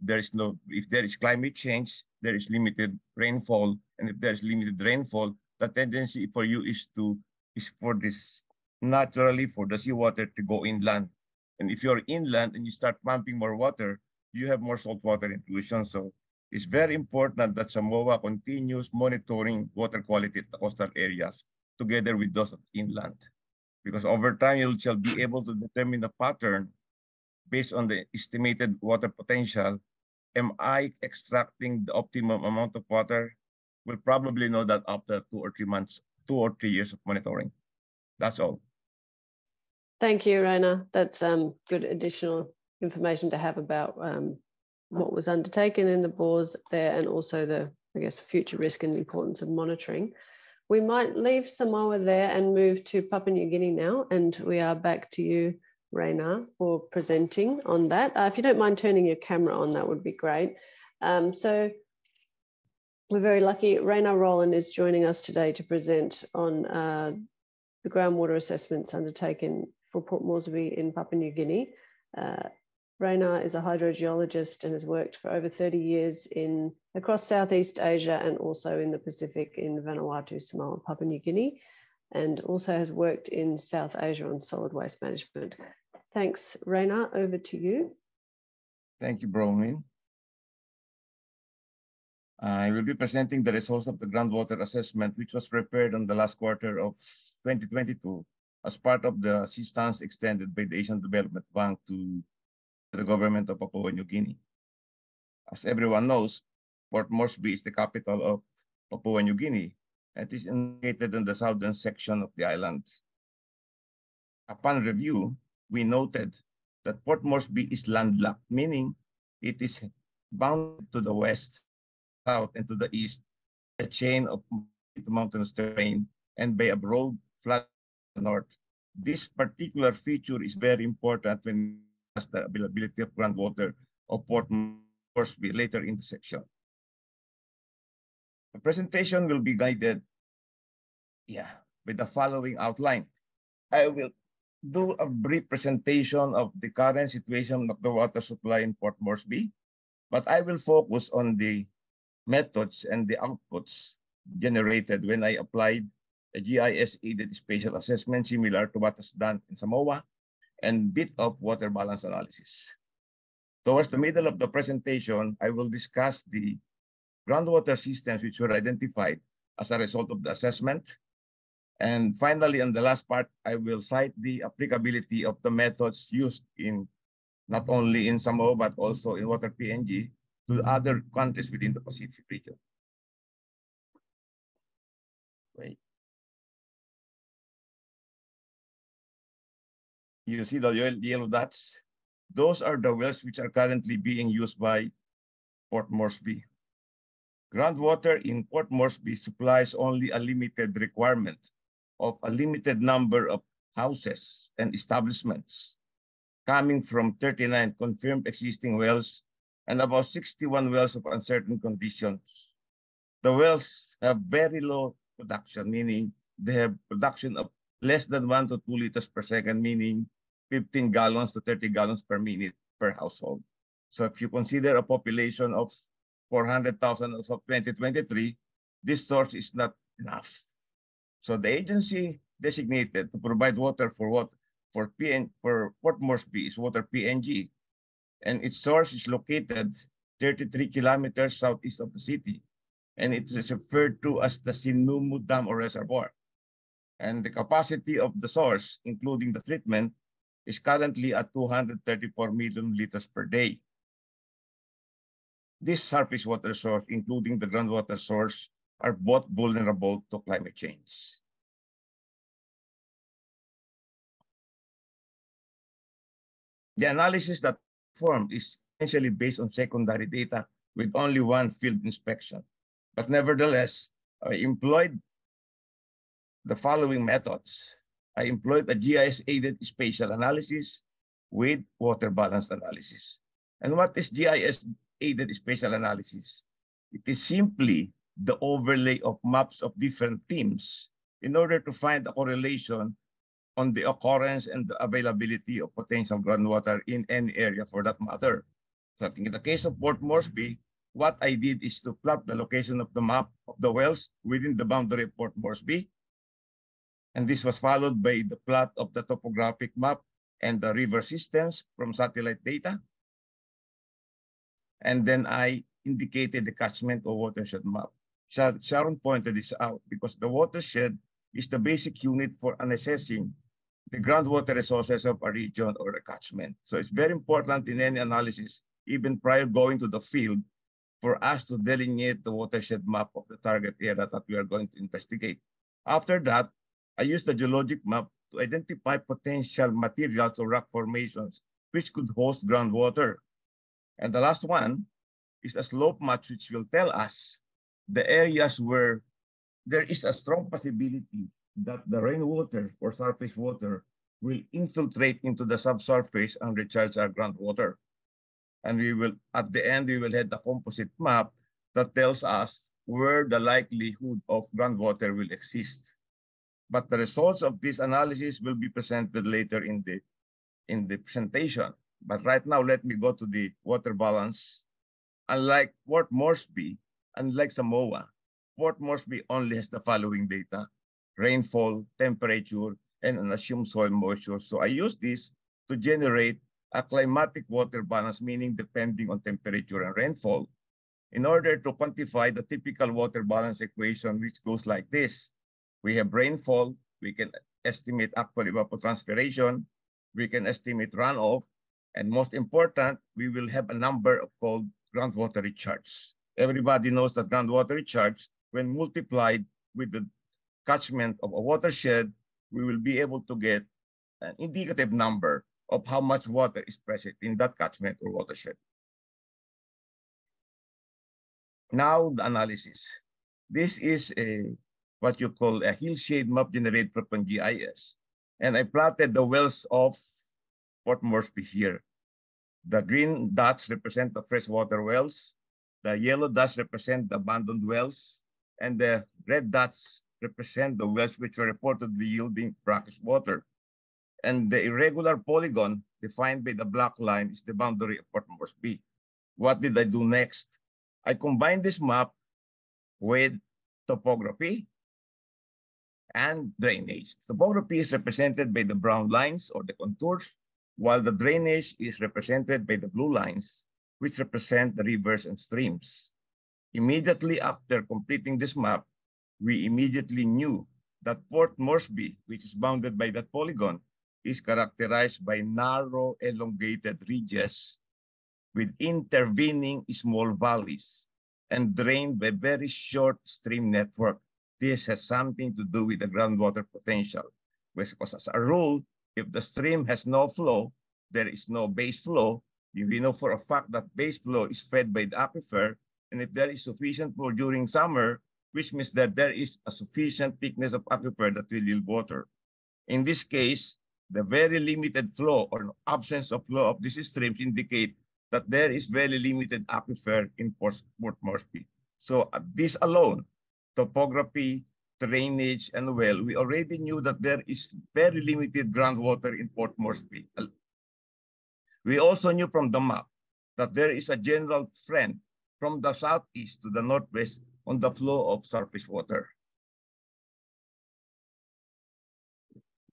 H: if there is climate change, there is limited rainfall. And if there is limited rainfall, the tendency for you is for the seawater to go inland. And if you're inland and you start pumping more water, you have more saltwater intrusion. So it's very important that Samoa continues monitoring water quality at the coastal areas together with those of inland. Because over time, you shall be able to determine the pattern based on the estimated water potential. Am I extracting the optimum amount of water? We'll probably know that after 2 or 3 months, 2 or 3 years of monitoring. That's all.
A: Thank you, Reina. That's good additional information to have about what was undertaken in the bores there and also the, future risk and importance of monitoring. We might leave Samoa there and move to Papua New Guinea now, and we are back to you, Reina, for presenting on that. If you don't mind turning your camera on, that would be great. So we're very lucky. Reina Roland is joining us today to present on the groundwater assessments undertaken for Port Moresby in Papua New Guinea. Reina is a hydrogeologist and has worked for over 30 years across Southeast Asia and also in the Pacific in Vanuatu, Samoa, Papua New Guinea, and also has worked in South Asia on solid waste management. Thanks, Reina. Over to you.
H: Thank you, Bronwyn. I will be presenting the results of the groundwater assessment, which was prepared on the last quarter of 2022 as part of the assistance extended by the Asian Development Bank to the government of Papua New Guinea. As everyone knows, Port Moresby is the capital of Papua New Guinea, and it is located in the southern section of the island. Upon review, we noted that Port Moresby is landlocked, meaning it is bounded to the west, south, and to the east, a chain of mountainous terrain, and by a broad, flat north. This particular feature is very important when the availability of groundwater of Port Moresby later in the section. The presentation will be guided with the following outline. I will do a brief presentation of the current situation of the water supply in Port Moresby, but I will focus on the methods and the outputs generated when I applied a GIS-aided spatial assessment similar to what was done in Samoa and bit of water balance analysis. Towards the middle of the presentation, I will discuss the groundwater systems which were identified as a result of the assessment. And finally, in the last part, I will cite the applicability of the methods used in not only in Samoa, but also in water PNG to other countries within the Pacific region. Wait. You see the yellow dots? Those are the wells which are currently being used by Port Moresby. Groundwater in Port Moresby supplies only a limited requirement of a limited number of houses and establishments, coming from 39 confirmed existing wells and about 61 wells of uncertain conditions. The wells have very low production, meaning they have production of less than 1 to 2 liters per second, meaning 15 gallons to 30 gallons per minute per household. So if you consider a population of 400,000 as of 2023, this source is not enough. So the agency designated to provide water for Port Moresby is Water PNG, and its source is located 33 kilometers southeast of the city, and it is referred to as the Sinumu Dam or Reservoir. And the capacity of the source, including the treatment, is currently at 234 million liters per day. This surface water source, including the groundwater source, are both vulnerable to climate change. The analysis that performed is essentially based on secondary data with only one field inspection. But nevertheless, I employed the following methods. I employed a GIS-aided spatial analysis with water balance analysis. And what is GIS-aided spatial analysis? It is simply the overlay of maps of different teams in order to find a correlation on the occurrence and the availability of potential groundwater in any area for that matter. So in the case of Port Moresby, what I did is to plot the location of the map of the wells within the boundary of Port Moresby. And this was followed by the plot of the topographic map and the river systems from satellite data. And then I indicated the catchment or watershed map. Sharon pointed this out because the watershed is the basic unit for assessing the groundwater resources of a region or a catchment. So it's very important in any analysis, even prior going to the field, for us to delineate the watershed map of the target area that we are going to investigate. After that, I used the geologic map to identify potential materials or rock formations which could host groundwater. And the last one is a slope map which will tell us the areas where there is a strong possibility that the rainwater or surface water will infiltrate into the subsurface and recharge our groundwater. And we will, at the end, we will have the composite map that tells us where the likelihood of groundwater will exist. But the results of this analysis will be presented later in the presentation. But right now, let me go to the water balance. Unlike Port Moresby, unlike Samoa, Port Moresby only has the following data: rainfall, temperature, and an assumed soil moisture. So I use this to generate a climatic water balance, meaning depending on temperature and rainfall. in order to quantify the typical water balance equation, which goes like this. We have rainfall, we can estimate actual evapotranspiration, we can estimate runoff, and most important, we will have a number called groundwater recharge. Everybody knows that groundwater recharge, when multiplied with the catchment of a watershed, we will be able to get an indicative number of how much water is present in that catchment or watershed. Now the analysis. This is what you call a hillshade map generated from GIS. And I plotted the wells of Port Moresby here. The green dots represent the freshwater wells. The yellow dots represent the abandoned wells. And the red dots represent the wells which were reportedly yielding brackish water. And the irregular polygon defined by the black line is the boundary of Port Moresby. What did I do next? I combined this map with topography and drainage. Topography is represented by the brown lines or the contours, while the drainage is represented by the blue lines, which represent the rivers and streams. Immediately after completing this map, we immediately knew that Port Moresby, which is bounded by that polygon, is characterized by narrow, elongated ridges with intervening small valleys and drained by very short stream network. This has something to do with the groundwater potential, because as a rule, if the stream has no flow, there is no base flow. We know for a fact that base flow is fed by the aquifer, and if there is sufficient flow during summer, which means that there is a sufficient thickness of aquifer that will yield water. In this case, the very limited flow or absence of flow of these streams indicate that there is very limited aquifer in Port Moresby. So this alone, topography, drainage, and well, we already knew that there is very limited groundwater in Port Moresby. We also knew from the map that there is a general trend from the southeast to the northwest on the flow of surface water.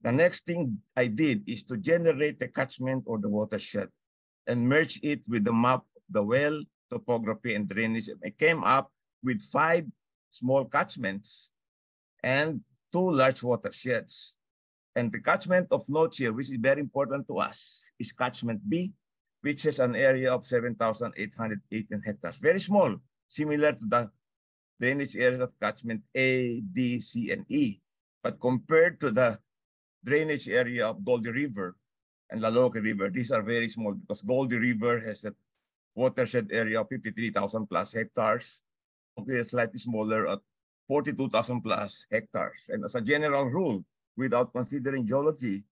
H: The next thing I did is to generate the catchment or the watershed and merge it with the map, the well, topography, and drainage. And I came up with 5 small catchments and 2 large watersheds. And the catchment of note here, which is very important to us, is catchment B, which has an area of 7,818 hectares. Very small, similar to the drainage areas of catchment A, D, C, and E. But compared to the drainage area of Goldie River and La Loca River, these are very small because Goldie River has a watershed area of 53,000 plus hectares. Okay, slightly smaller at 42,000 plus hectares. And as a general rule, without considering geology,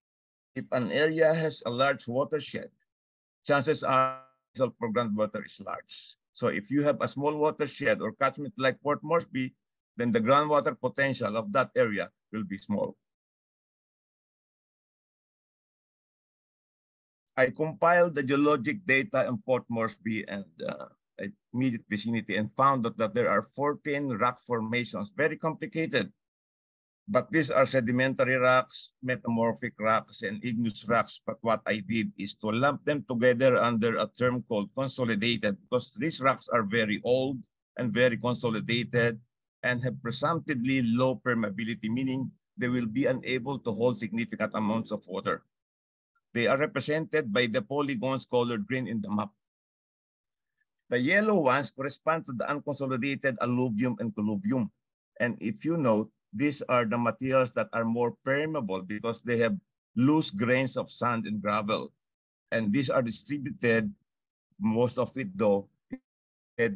H: if an area has a large watershed, chances are the groundwater is large. So if you have a small watershed or catchment like Port Moresby, then the groundwater potential of that area will be small. I compiled the geologic data in Port Moresby and immediate vicinity and found that there are 14 rock formations, very complicated. But these are sedimentary rocks, metamorphic rocks, and igneous rocks. But what I did is to lump them together under a term called consolidated, because these rocks are very old and very consolidated and have presumptively low permeability, meaning they will be unable to hold significant amounts of water. They are represented by the polygons colored green in the map. The yellow ones correspond to the unconsolidated alluvium and colluvium. And if you note, these are the materials that are more permeable because they have loose grains of sand and gravel. And these are distributed, most of it though,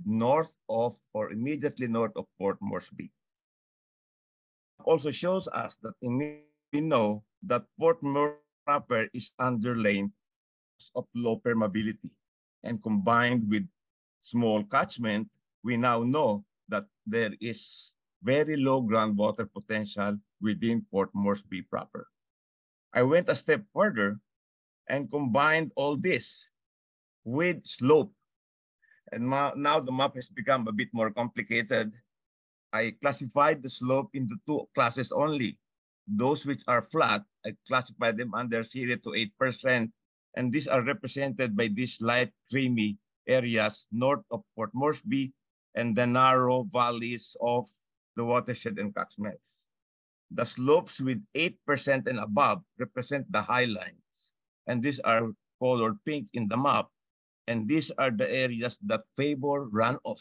H: north of or immediately north of Port Moresby. Also shows us that we know that Port Moresby proper is underlain of low permeability. And combined with small catchment, we now know that there is very low groundwater potential within Port Moresby proper. I went a step further and combined all this with slope. And now the map has become a bit more complicated. I classified the slope into 2 classes only. Those which are flat, I classify them under 0 to 8%. And these are represented by these light creamy areas north of Port Moresby and the narrow valleys of the watershed and catchments. The slopes with 8% and above represent the highlands, and these are colored pink in the map, and these are the areas that favor runoff,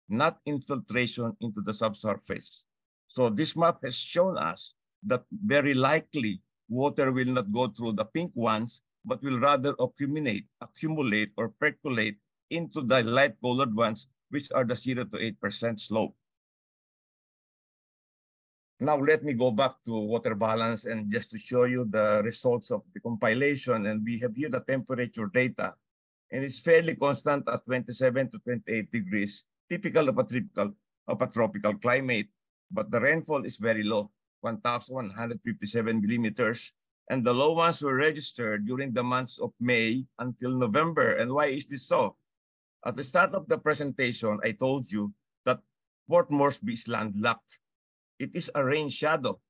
H: not infiltration into the subsurface. So this map has shown us that very likely water will not go through the pink ones, but will rather accumulate or percolate into the light colored ones, which are the 0 to 8% slope. Now let me go back to water balance and just to show you the results of the compilation. And we have here the temperature data, and it's fairly constant at 27 to 28 degrees, typical of a tropical climate, but the rainfall is very low, 1,157 millimeters. And the low ones were registered during the months of May until November. And why is this so? At the start of the presentation, I told you that Port Moresby is landlocked. It is a rain shadow,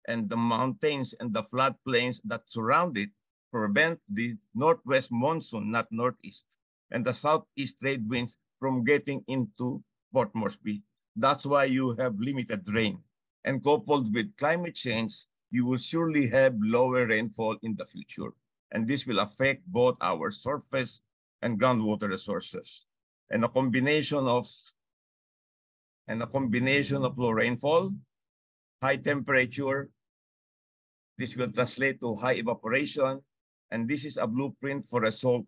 H: and the mountains and the floodplains that surround it prevent the northwest monsoon, not northeast, and the southeast trade winds from getting into Port Moresby. That's why you have limited rain. And coupled with climate change, you will surely have lower rainfall in the future. And this will affect both our surface and groundwater resources. And a combination of low rainfall, high temperature, this will translate to high evaporation. And this is a blueprint for a result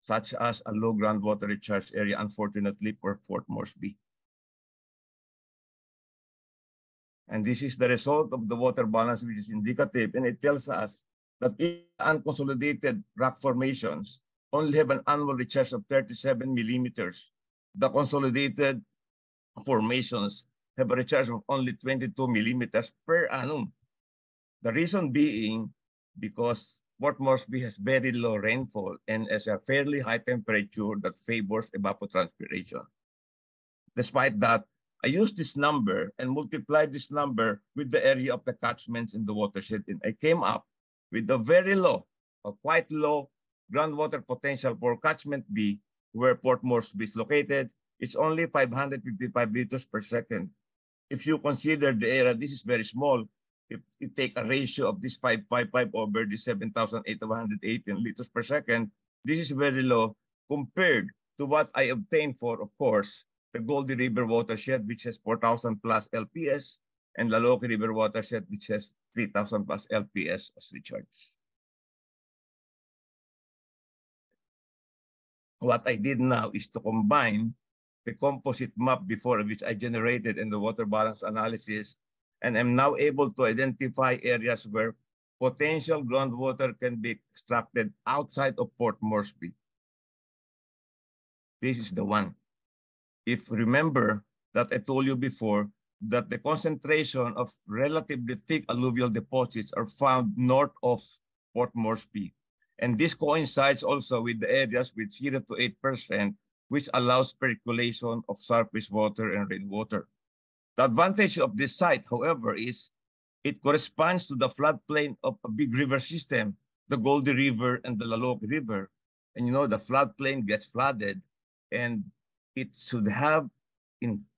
H: such as a low groundwater recharge area, unfortunately, for Port Moresby. And this is the result of the water balance, which is indicative, and it tells us that if unconsolidated rock formations only have an annual recharge of 37 millimeters, the consolidated formations have a recharge of only 22 millimeters per annum. The reason being because Port Moresby has very low rainfall and has a fairly high temperature that favors evapotranspiration. Despite that, I used this number and multiplied this number with the area of the catchments in the watershed, and I came up with a very low, a quite low groundwater potential for catchment B, where Port Moresby is located. It's only 555 liters per second. If you consider the area, this is very small. If you take a ratio of this 555 over the 7,818 liters per second, this is very low compared to what I obtained for, of course, the Goldie River watershed, which has 4,000 plus LPS, and the Loki River watershed, which has 3,000 plus LPS as recharge. What I did now is to combine the composite map before, which I generated in the water balance analysis, and I'm now able to identify areas where potential groundwater can be extracted outside of Port Moresby. This is the one. If remember that I told you before that the concentration of relatively thick alluvial deposits are found north of Port Moresby. And this coincides also with the areas with 0 to 8%, which allows percolation of surface water and rainwater. The advantage of this site, however, is it corresponds to the floodplain of a big river system, the Goldie River and the Loki River. And you know, the floodplain gets flooded, and it should have,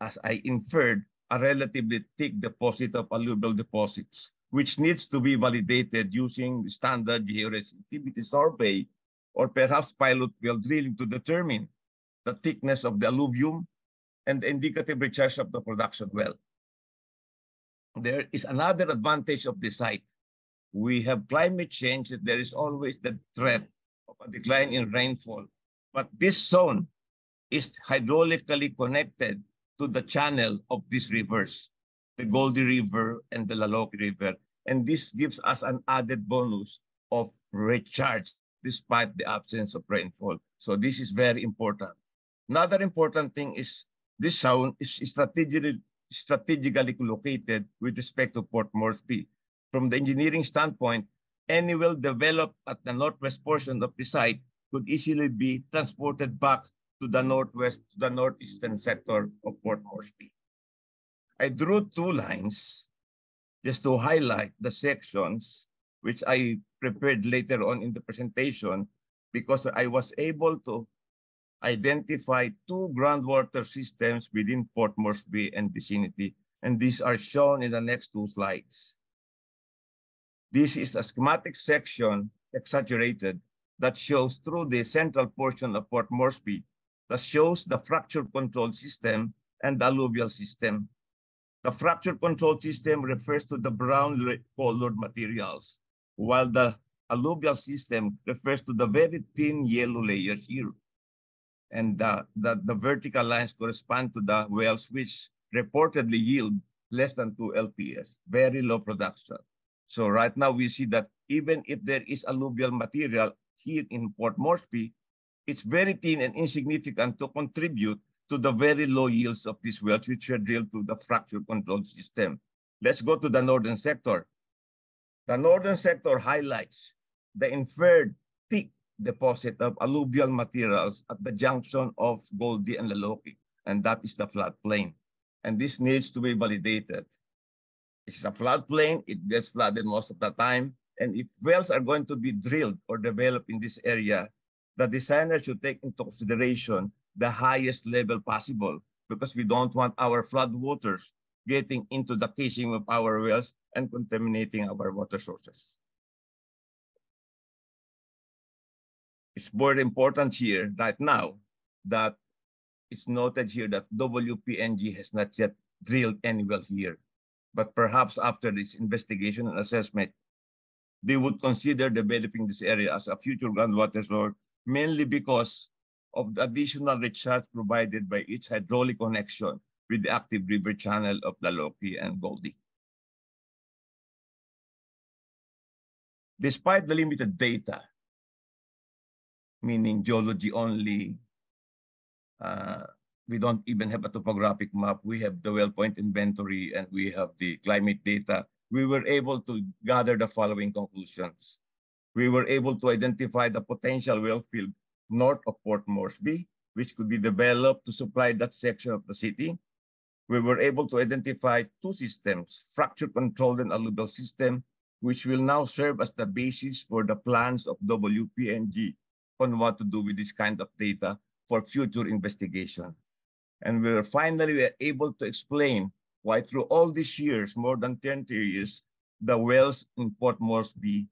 H: as I inferred, a relatively thick deposit of alluvial deposits, which needs to be validated using standard georesistivity survey or perhaps pilot well drilling to determine the thickness of the alluvium and the indicative recharge of the production well. There is another advantage of this site. We have climate change, that there is always the threat of a decline in rainfall. But this zone is hydraulically connected to the channel of these rivers, the Goldie River and the Loki River. And this gives us an added bonus of recharge despite the absence of rainfall. So this is very important. Another important thing is this zone is strategically located with respect to Port Moresby. From the engineering standpoint, any well developed at the northwest portion of the site could easily be transported back to the northwest, to the northeastern sector of Port Moresby. I drew two lines just to highlight the sections which I prepared later on in the presentation, because I was able to identify 2 groundwater systems within Port Moresby and vicinity, and these are shown in the next 2 slides. This is a schematic section, exaggerated, that shows through the central portion of Port Moresby that shows the fracture control system and the alluvial system. The fracture control system refers to the brown colored materials, while the alluvial system refers to the very thin yellow layers here. And the vertical lines correspond to the wells which reportedly yield less than 2 LPS, very low production. So right now we see that even if there is alluvial material here in Port Moresby, it's very thin and insignificant to contribute to the very low yields of these wells, which are drilled through the fracture control system. Let's go to the northern sector. The northern sector highlights the inferred thick deposit of alluvial materials at the junction of Goldie and Laloki, and that is the floodplain. And this needs to be validated. It's a floodplain, it gets flooded most of the time, and if wells are going to be drilled or developed in this area, the designer should take into consideration the highest level possible, because we don't want our flood waters getting into the casing of our wells and contaminating our water sources. It's more important here right now that it's noted here that WPNG has not yet drilled any well here, but perhaps after this investigation and assessment, they would consider developing this area as a future groundwater source, mainly because of the additional recharge provided by its hydraulic connection with the active river channel of Laloki and Goldie. Despite the limited data, meaning geology only, we don't even have a topographic map. We have the well point inventory and we have the climate data. We were able to gather the following conclusions. We were able to identify the potential well field north of Port Moresby, which could be developed to supply that section of the city. We were able to identify 2 systems, fracture controlled and alluvial system, which will now serve as the basis for the plans of WPNG on what to do with this kind of data for future investigation. And we were finally able to explain why through all these years, more than 10 years, the wells in Port Moresby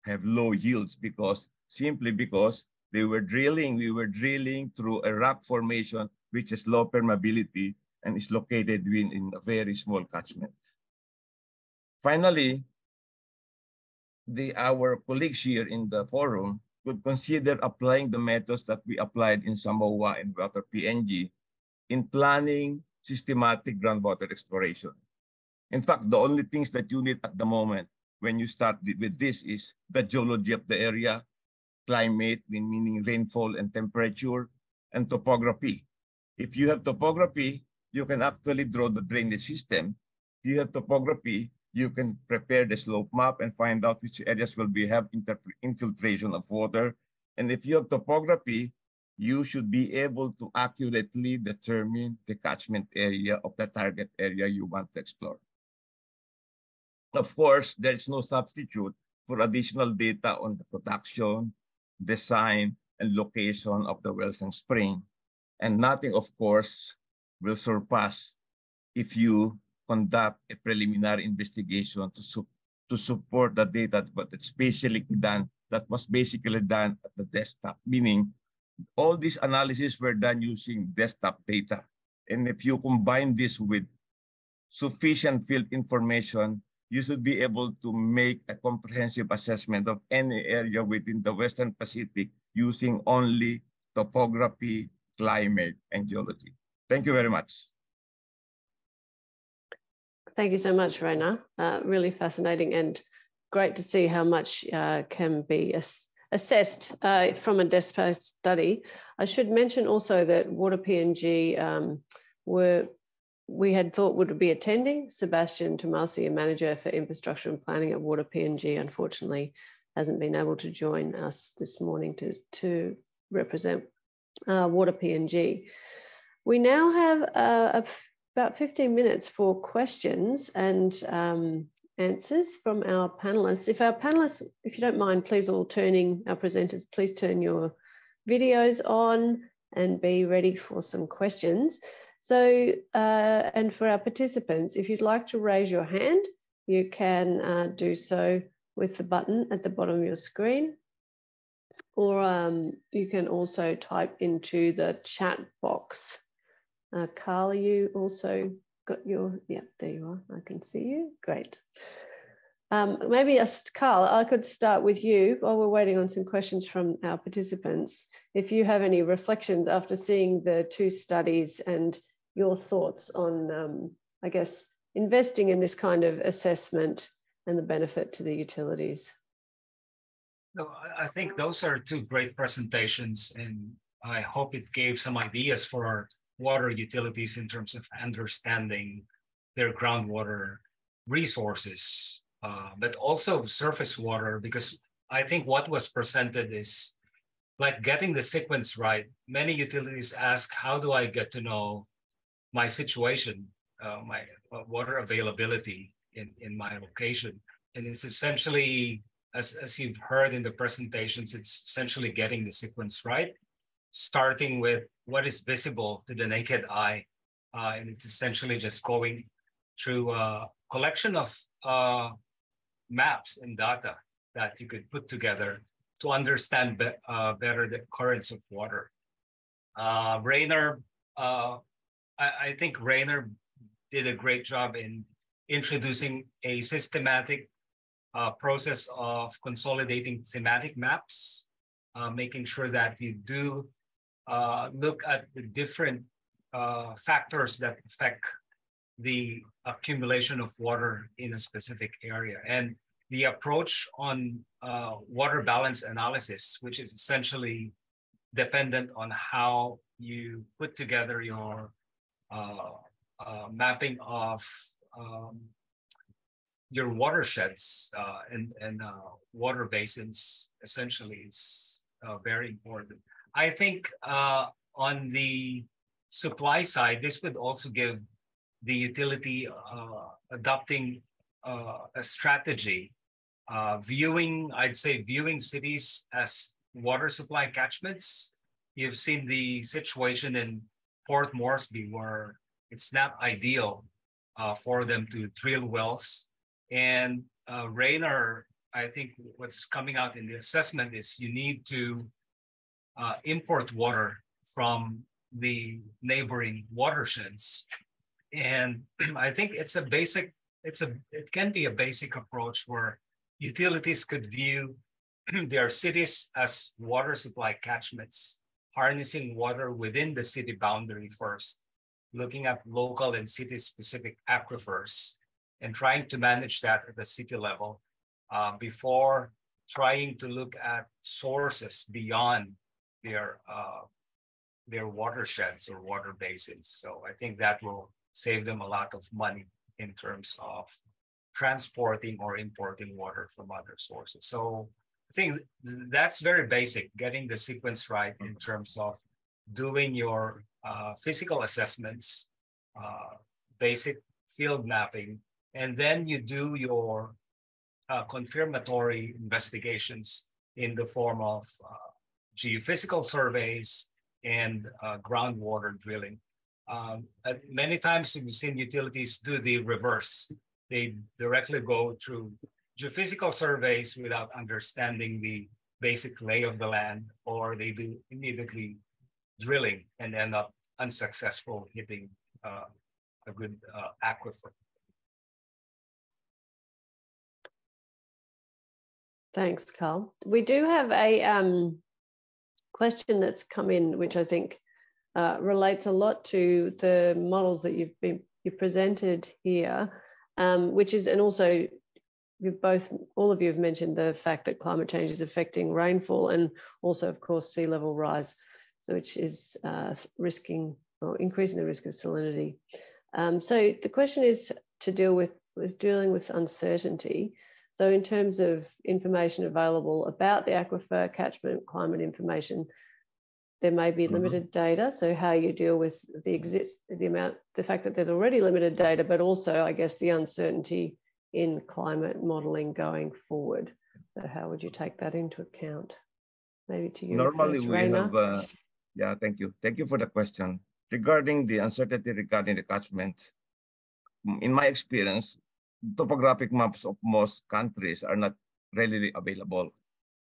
H: have low yields simply because we were drilling through a rock formation which has low permeability and is located within a very small catchment. Finally, our colleagues here in the forum could consider applying the methods that we applied in Samoa and Water PNG in planning systematic groundwater exploration. In fact, the only things that you need at the moment when you start with this is the geology of the area, climate, meaning rainfall and temperature, and topography. If you have topography, you can actually draw the drainage system. If you have topography, you can prepare the slope map and find out which areas will have infiltration of water. And if you have topography, you should be able to accurately determine the catchment area of the target area you want to explore. Of course, there is no substitute for additional data on the production, design, and location of the wells and spring. And nothing, of course, will surpass if you conduct a preliminary investigation to support the data, but it's basically done, that was basically done at the desktop, meaning all these analyses were done using desktop data. And if you combine this with sufficient field information, you should be able to make a comprehensive assessment of any area within the Western Pacific using only topography, climate, and geology. Thank you very much. Thank
A: you so much, Raina. Really fascinating and great to see how much can be assessed from a desktop study. I should mention also that Water PNG we had thought would be attending. Sebastian Tomasi, a manager for infrastructure and planning at Water PNG, unfortunately hasn't been able to join us this morning to represent Water PNG. We now have about 15 minutes for questions and answers from our panelists. If you don't mind, please all our presenters, please turn your videos on and be ready for some questions. So, and for our participants, if you'd like to raise your hand, you can do so with the button at the bottom of your screen. Or you can also type into the chat box. Carl, you also got your, yeah, there you are. I can see you. Great. Maybe, Carl, I could start with you while we're waiting on some questions from our participants. If you have any reflections after seeing the two studies and your thoughts on, I guess, investing in this kind of assessment and the benefit to the utilities.
E: No, I think those are two great presentations, and I hope it gave some ideas for our water utilities in terms of understanding their groundwater resources, but also surface water, because I think what was presented is like getting the sequence right. Many utilities ask, how do I get to know my situation, my water availability in my location? And it's essentially, as you've heard in the presentations, it's essentially getting the sequence right, starting with what is visible to the naked eye. And it's essentially just going through a collection of maps and data that you could put together to understand better the currents of water. Rainer, I think Rainer did a great job in introducing a systematic process of consolidating thematic maps, making sure that you do look at the different factors that affect the accumulation of water in a specific area. And the approach on water balance analysis, which is essentially dependent on how you put together your mapping of your watersheds and water basins, essentially, is very important. I think on the supply side, this would also give the utility adopting a strategy, I'd say viewing cities as water supply catchments. You've seen the situation in Port Moresby where it's not ideal for them to drill wells. And Rainer, I think what's coming out in the assessment is you need to import water from the neighboring watersheds. And I think it's a basic, it can be a basic approach where utilities could view their cities as water supply catchments, harnessing water within the city boundary first, looking at local and city-specific aquifers, and trying to manage that at the city level before trying to look at sources beyond their watersheds or water basins. So I think that will save them a lot of money in terms of transporting or importing water from other sources. So I think that's very basic, getting the sequence right in terms of doing your physical assessments, basic field mapping, and then you do your confirmatory investigations in the form of geophysical surveys and groundwater drilling. Many times we've seen utilities do the reverse. They directly go through geophysical surveys without understanding the basic lay of the land, or they do immediately drilling and end up unsuccessful hitting a good aquifer.
A: Thanks, Carl. We do have a question that's come in, which I think relates a lot to the models that you've presented here, which is, and also all of you have mentioned the fact that climate change is affecting rainfall and also, of course, sea level rise, so which is risking or increasing the risk of salinity. So the question is to deal with dealing with uncertainty. So in terms of information available about the aquifer catchment climate information, there may be limited data. So how you deal with the fact that there's already limited data, but also, I guess, the uncertainty in climate modeling going forward. So how would you take that into account? maybe to you
H: Normally
A: first,
H: we
A: Rainer.
H: have, yeah, thank you. Thank you for the question. Regarding the uncertainty regarding the catchment, in my experience, topographic maps of most countries are not readily available.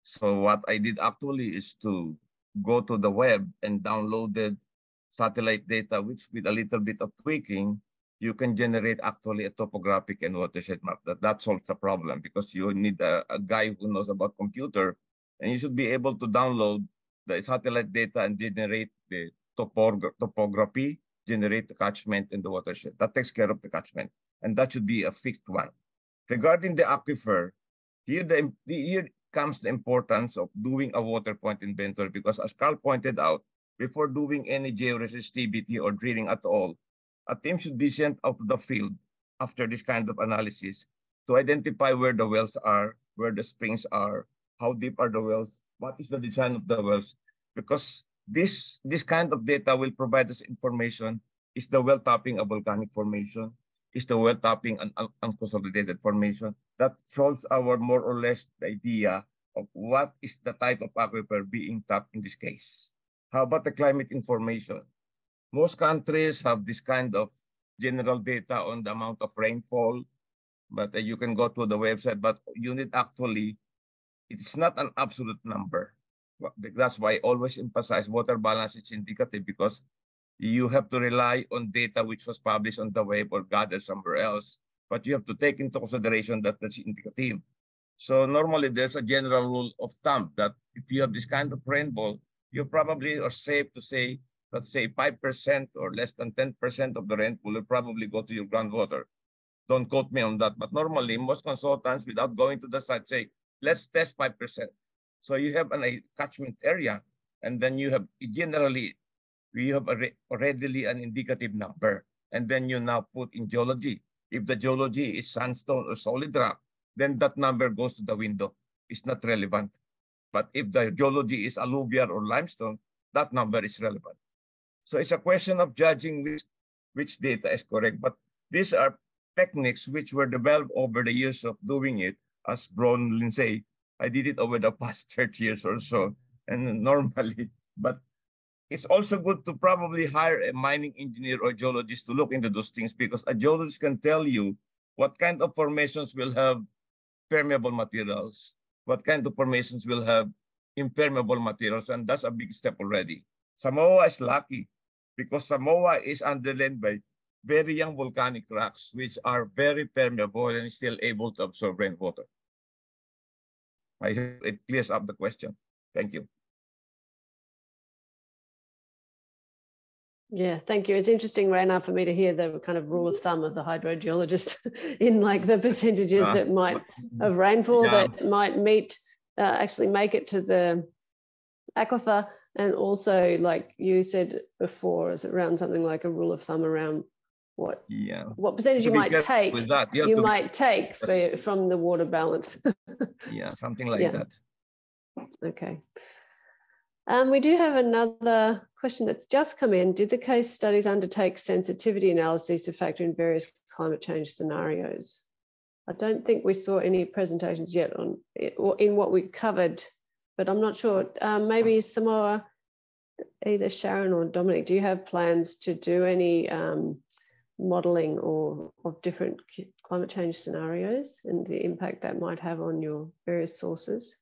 H: So what I did actually is to go to the web and downloaded satellite data, which with a little bit of tweaking, you can generate actually a topographic and watershed map. That solves the problem, because you need a guy who knows about computer, and you should be able to download the satellite data and generate the topography, generate the catchment and the watershed. That takes care of the catchment, and that should be a fixed one. Regarding the aquifer, here comes the importance of doing a water point inventory, because as Carl pointed out, before doing any georesistivity or drilling at all, a team should be sent out to the field after this kind of analysis to identify where the wells are, where the springs are, how deep are the wells, what is the design of the wells, because this kind of data will provide us information. Is the well topping a volcanic formation? Is the well topping an unconsolidated formation? That solves our more or less the idea of what is the type of aquifer being tapped in this case. How about the climate information? Most countries have this kind of general data on the amount of rainfall, but you can go to the website, but you need actually, it's not an absolute number. That's why I always emphasize water balance is indicative, because you have to rely on data which was published on the web or gathered somewhere else, but you have to take into consideration that that's indicative. So normally there's a general rule of thumb that if you have this kind of rainfall, you probably are safe to say, let's say 5% or less than 10% of the rainfall will probably go to your groundwater. Don't quote me on that, but normally most consultants, without going to the site, say, let's test 5%. So you have a catchment area, and then you have generally, we have readily an indicative number, and then you now put in geology. If the geology is sandstone or solid rock, then that number goes to the window. It's not relevant. But if the geology is alluvial or limestone, that number is relevant. So it's a question of judging which data is correct. But these are techniques which were developed over the years of doing it. As Bronwyn said, I did it over the past 30 years or so, and normally, but it's also good to probably hire a mining engineer or geologist to look into those things, because a geologist can tell you what kind of formations will have permeable materials, what kind of formations will have impermeable materials, and that's a big step already. Samoa is lucky because Samoa is underlain by very young volcanic rocks, which are very permeable and still able to absorb rainwater. I hope it clears up the question. Thank you.
A: Yeah, thank you. It's interesting right now for me to hear the kind of rule of thumb of the hydrogeologist in like the percentages that might of rainfall that might meet, actually make it to the aquifer. And also, like you said before, is around something like a rule of thumb around what percentage you might take. You might take from the water balance.
H: Yeah, something like that.
A: Okay. We do have another question that's just come in. Did the case studies undertake sensitivity analyses to factor in various climate change scenarios? I don't think we saw any presentations yet on it, or in what we covered, but I'm not sure. Maybe Samoa, either Sharon or Dominic, do you have plans to do any modelling or of different climate change scenarios and the impact that might have on your various sources?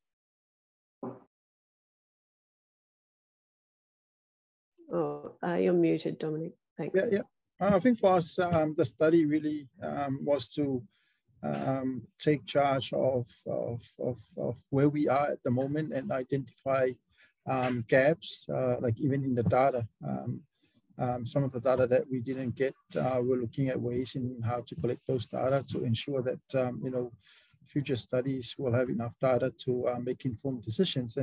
A: Oh, you're muted, Dominic. Thanks.
C: Yeah. I think for us, the study really was to take charge of where we are at the moment and identify gaps, like even in the data. Some of the data that we didn't get, we're looking at ways in how to collect those data to ensure that future studies will have enough data to make informed decisions.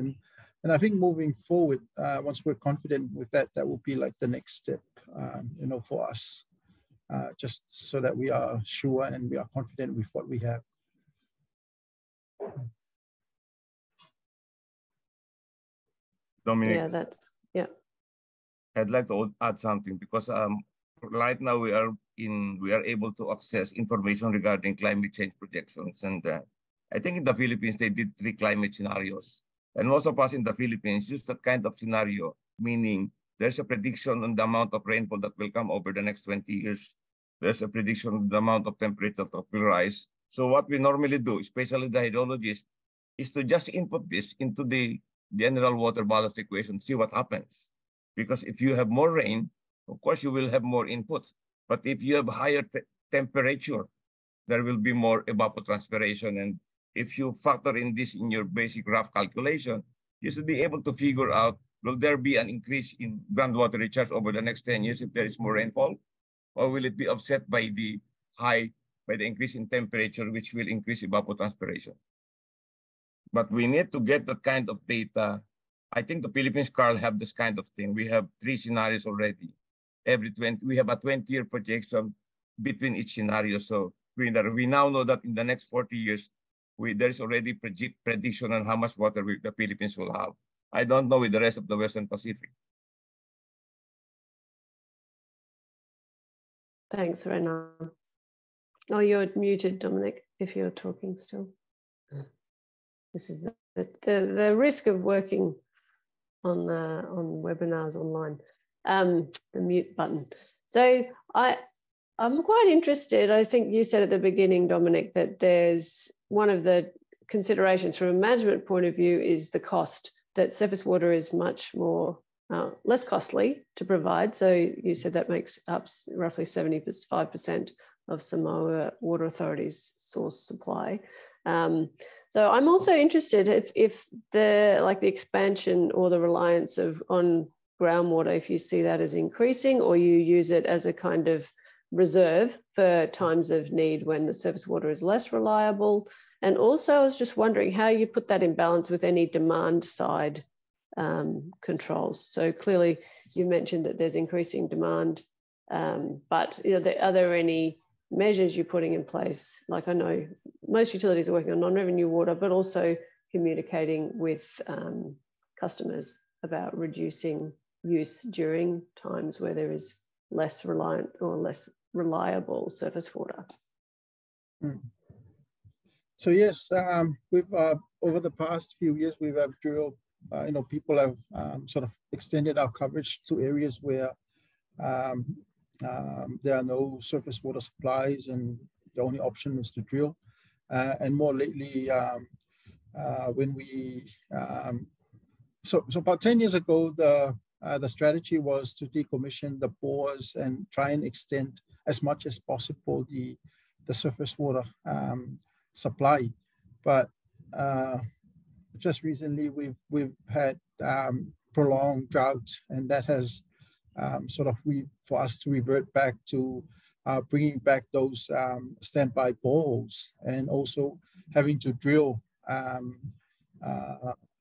C: And I think moving forward, once we're confident with that, that will be like the next step, for us, just so that we are sure and we are confident with what we have.
H: Dominic,
A: yeah,
H: I'd like to add something, because right now we are able to access information regarding climate change projections, and I think in the Philippines they did 3 climate scenarios. And most of us in the Philippines use that kind of scenario, meaning there's a prediction on the amount of rainfall that will come over the next 20 years. There's a prediction of the amount of temperature that will rise. So what we normally do, especially the hydrologists, is to just input this into the general water balance equation, see what happens. Because if you have more rain, of course, you will have more inputs. But if you have higher temperature, there will be more evapotranspiration. And if you factor in this in your basic rough calculation, you should be able to figure out, will there be an increase in groundwater recharge over the next 10 years if there is more rainfall? Or will it be offset by the increase in temperature, which will increase evapotranspiration? But we need to get that kind of data. I think the Philippines, Carl, have this kind of thing. We have 3 scenarios already. We have a 20-year projection between each scenario. So we now know that in the next 40 years, there is already prediction on how much water the Philippines will have. I don't know with the rest of the Western Pacific.
A: Thanks, Renan. Oh, you're muted, Dominic, if you're talking still. This is the risk of working on webinars online. The mute button. So I'm quite interested. I think you said at the beginning, Dominic, that there's one of the considerations from a management point of view is the cost, that surface water is much more less costly to provide. So you said that makes up roughly 75% of Samoa Water Authority's source supply. So I'm also interested if the expansion or the reliance on groundwater, if you see that as increasing, or you use it as a kind of reserve for times of need when the surface water is less reliable. And also I was just wondering how you put that in balance with any demand side controls. So clearly you mentioned that there's increasing demand, but are there any measures you're putting in place? Like I know most utilities are working on non-revenue water, but also communicating with customers about reducing use during times where there is less reliant or less reliable surface water.
C: So yes, we've over the past few years we've drilled. People have sort of extended our coverage to areas where there are no surface water supplies and the only option is to drill. And more lately, when we so about 10 years ago, the strategy was to decommission the bores and try and extend as much as possible the surface water supply. But just recently, we've had prolonged drought, and that has for us to revert back to bringing back those standby boreholes, and also having to drill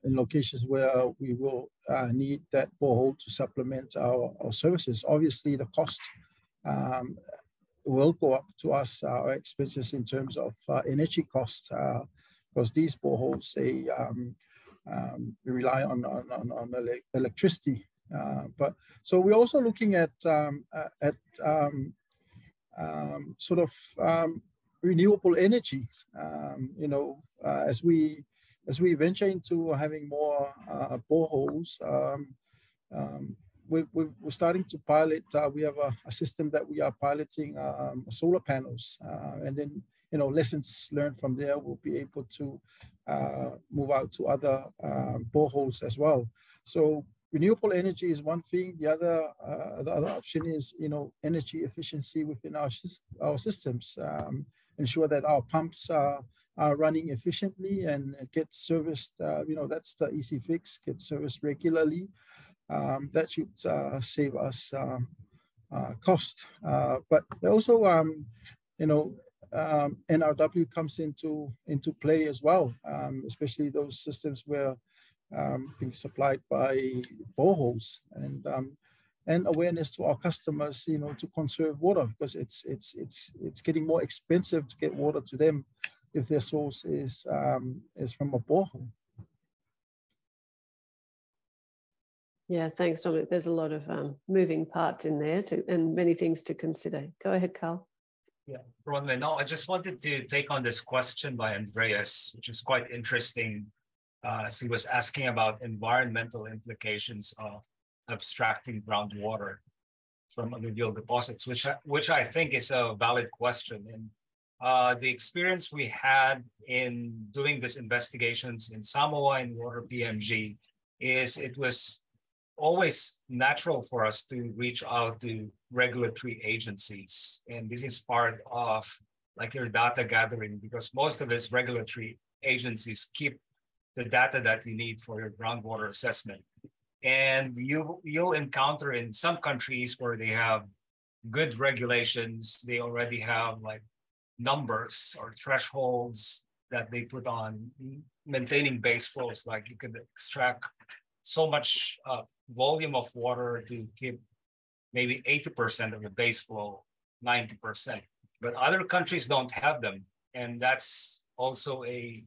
C: in locations where we will need that borehole to supplement our services. Obviously, the cost will go up to us, our expenses in terms of energy costs, because these boreholes, they rely on electricity. But so we're also looking at renewable energy. As we venture into having more boreholes, we're starting to pilot. We have a system that we are piloting solar panels, and then lessons learned from there will be able to move out to other boreholes as well. So renewable energy is one thing. The other option is energy efficiency within our systems. Ensure that our pumps are running efficiently and get serviced. That's the easy fix. Get serviced regularly. That should save us cost. But also, NRW comes into play as well, especially those systems where being supplied by boreholes, and awareness to our customers, to conserve water, because it's getting more expensive to get water to them if their source is from a borehole.
A: Yeah, thanks, Dominic. There's a lot of moving parts in there and many things to consider. Go ahead, Carl.
E: Yeah, Bronwyn, no, I just wanted to take on this question by Andreas, which is quite interesting. So he was asking about environmental implications of abstracting groundwater from alluvial deposits, which I think is a valid question. And the experience we had in doing these investigations in Samoa and water PMG is it was always natural for us to reach out to regulatory agencies. And this is part of like your data gathering, because most of these regulatory agencies keep the data that you need for your groundwater assessment. And you'll encounter in some countries where they have good regulations, they already have like numbers or thresholds that they put on maintaining base flows, like you could extract so much volume of water to keep maybe 80% of the base flow, 90%. But other countries don't have them. And that's also an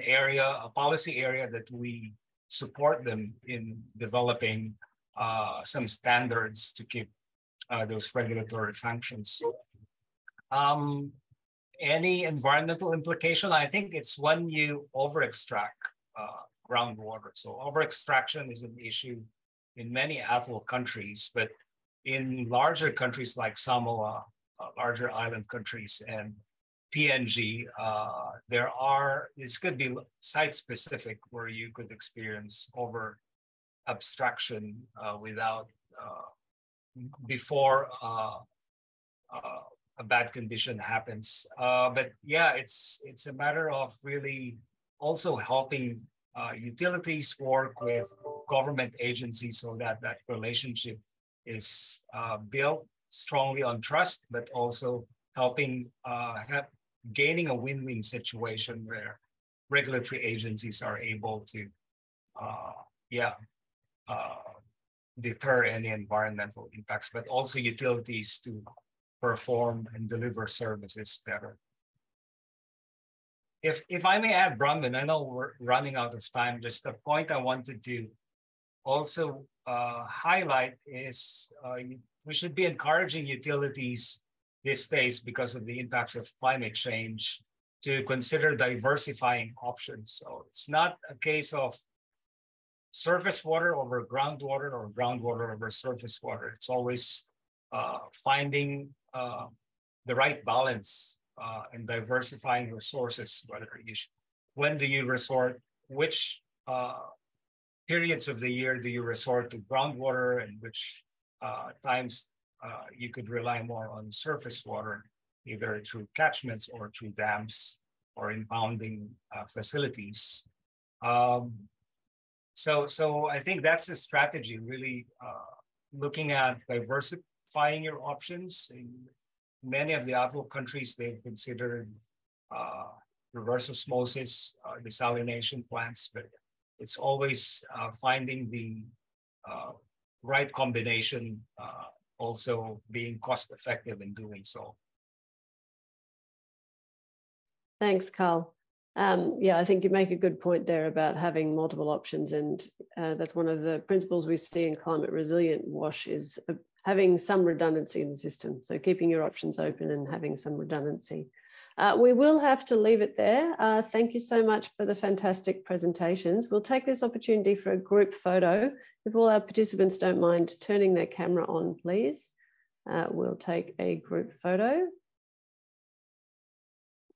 E: area, a policy area that we support them in developing some standards to keep those regulatory functions. Any environmental implication? I think it's when you over-extract groundwater. So over-extraction is an issue in many atoll countries, but in larger countries like Samoa, larger island countries, and PNG, this could be site-specific where you could experience over-abstraction before a bad condition happens. But yeah, it's a matter of really also helping utilities work with government agencies so that that relationship is built strongly on trust, but also helping gaining a win-win situation where regulatory agencies are able to deter any environmental impacts, but also utilities to perform and deliver services better. If I may add, Bronwyn, I know we're running out of time. Just a point I wanted to also highlight is we should be encouraging utilities these days, because of the impacts of climate change, to consider diversifying options. So it's not a case of surface water over groundwater or groundwater over surface water. It's always finding the right balance and diversifying resources. When do you resort? Which periods of the year do you resort to groundwater, and which times you could rely more on surface water, either through catchments or through dams or impounding facilities. So I think that's a strategy, really looking at diversifying your options. In many of the atoll countries, they've considered reverse osmosis, desalination plants, but it's always finding the right combination, also being cost effective in doing so.
A: Thanks, Carl. Yeah, I think you make a good point there about having multiple options, and that's one of the principles we see in climate resilient WASH is having some redundancy in the system. So keeping your options open and having some redundancy. We will have to leave it there. Thank you so much for the fantastic presentations. We'll take this opportunity for a group photo. If all our participants don't mind turning their camera on, please. We'll take a group photo.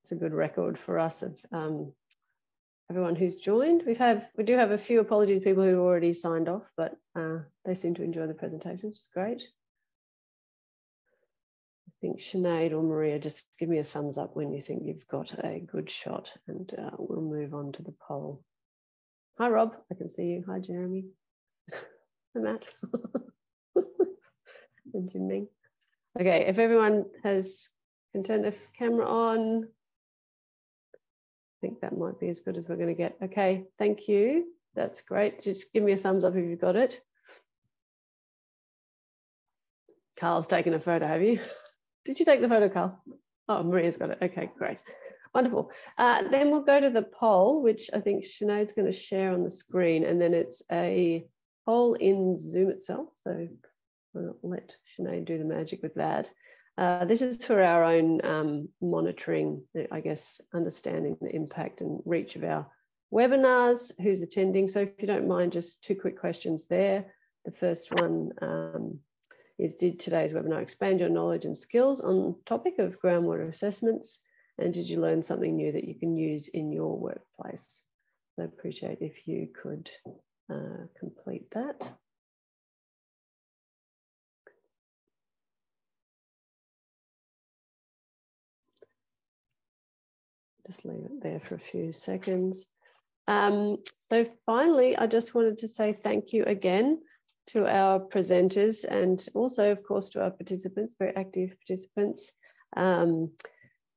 A: It's a good record for us of everyone who's joined. We do have a few apologies, people who already signed off, but they seem to enjoy the presentation, which is great. I think Sinead or Maria, just give me a thumbs up when you think you've got a good shot, and we'll move on to the poll. Hi, Rob, I can see you. Hi, Jeremy. Hi, Matt. And Jimmy. Okay, if everyone can turn the camera on. I think that might be as good as we're going to get. Okay, thank you. That's great. Just give me a thumbs up if you've got it. Carl's taken a photo, have you? Did you take the photo, Carl? Oh, Maria's got it. Okay, great. Wonderful. Then we'll go to the poll, which I think Sinead's going to share on the screen, and then it's a poll in Zoom itself. So I'll let Sinead do the magic with that. This is for our own monitoring, I guess, understanding the impact and reach of our webinars, who's attending. So if you don't mind, just 2 quick questions there. The first one is, did today's webinar expand your knowledge and skills on the topic of groundwater assessments? And did you learn something new that you can use in your workplace? So I appreciate if you could complete that. Just leave it there for a few seconds. So finally, I just wanted to say thank you again to our presenters and also, of course, to our participants, very active participants.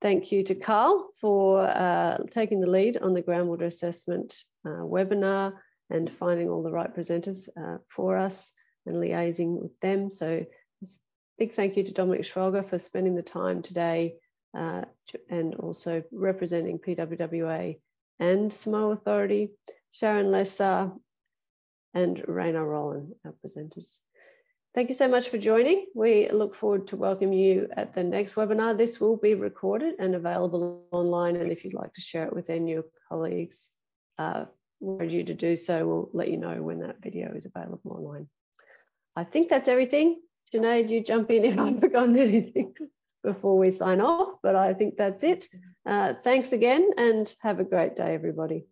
A: Thank you to Carl for taking the lead on the groundwater assessment webinar and finding all the right presenters for us and liaising with them. So big thank you to Dominic Schwalger for spending the time today and also representing PWWA and Samoa Authority, Sharon Lesser and Raina Rowland, our presenters. Thank you so much for joining. We look forward to welcoming you at the next webinar. This will be recorded and available online, and if you'd like to share it with any of your colleagues, we urge you to do so. We'll let you know when that video is available online. I think that's everything. Sinead, you jump in if I've forgotten anything before we sign off, but I think that's it. Thanks again and have a great day, everybody.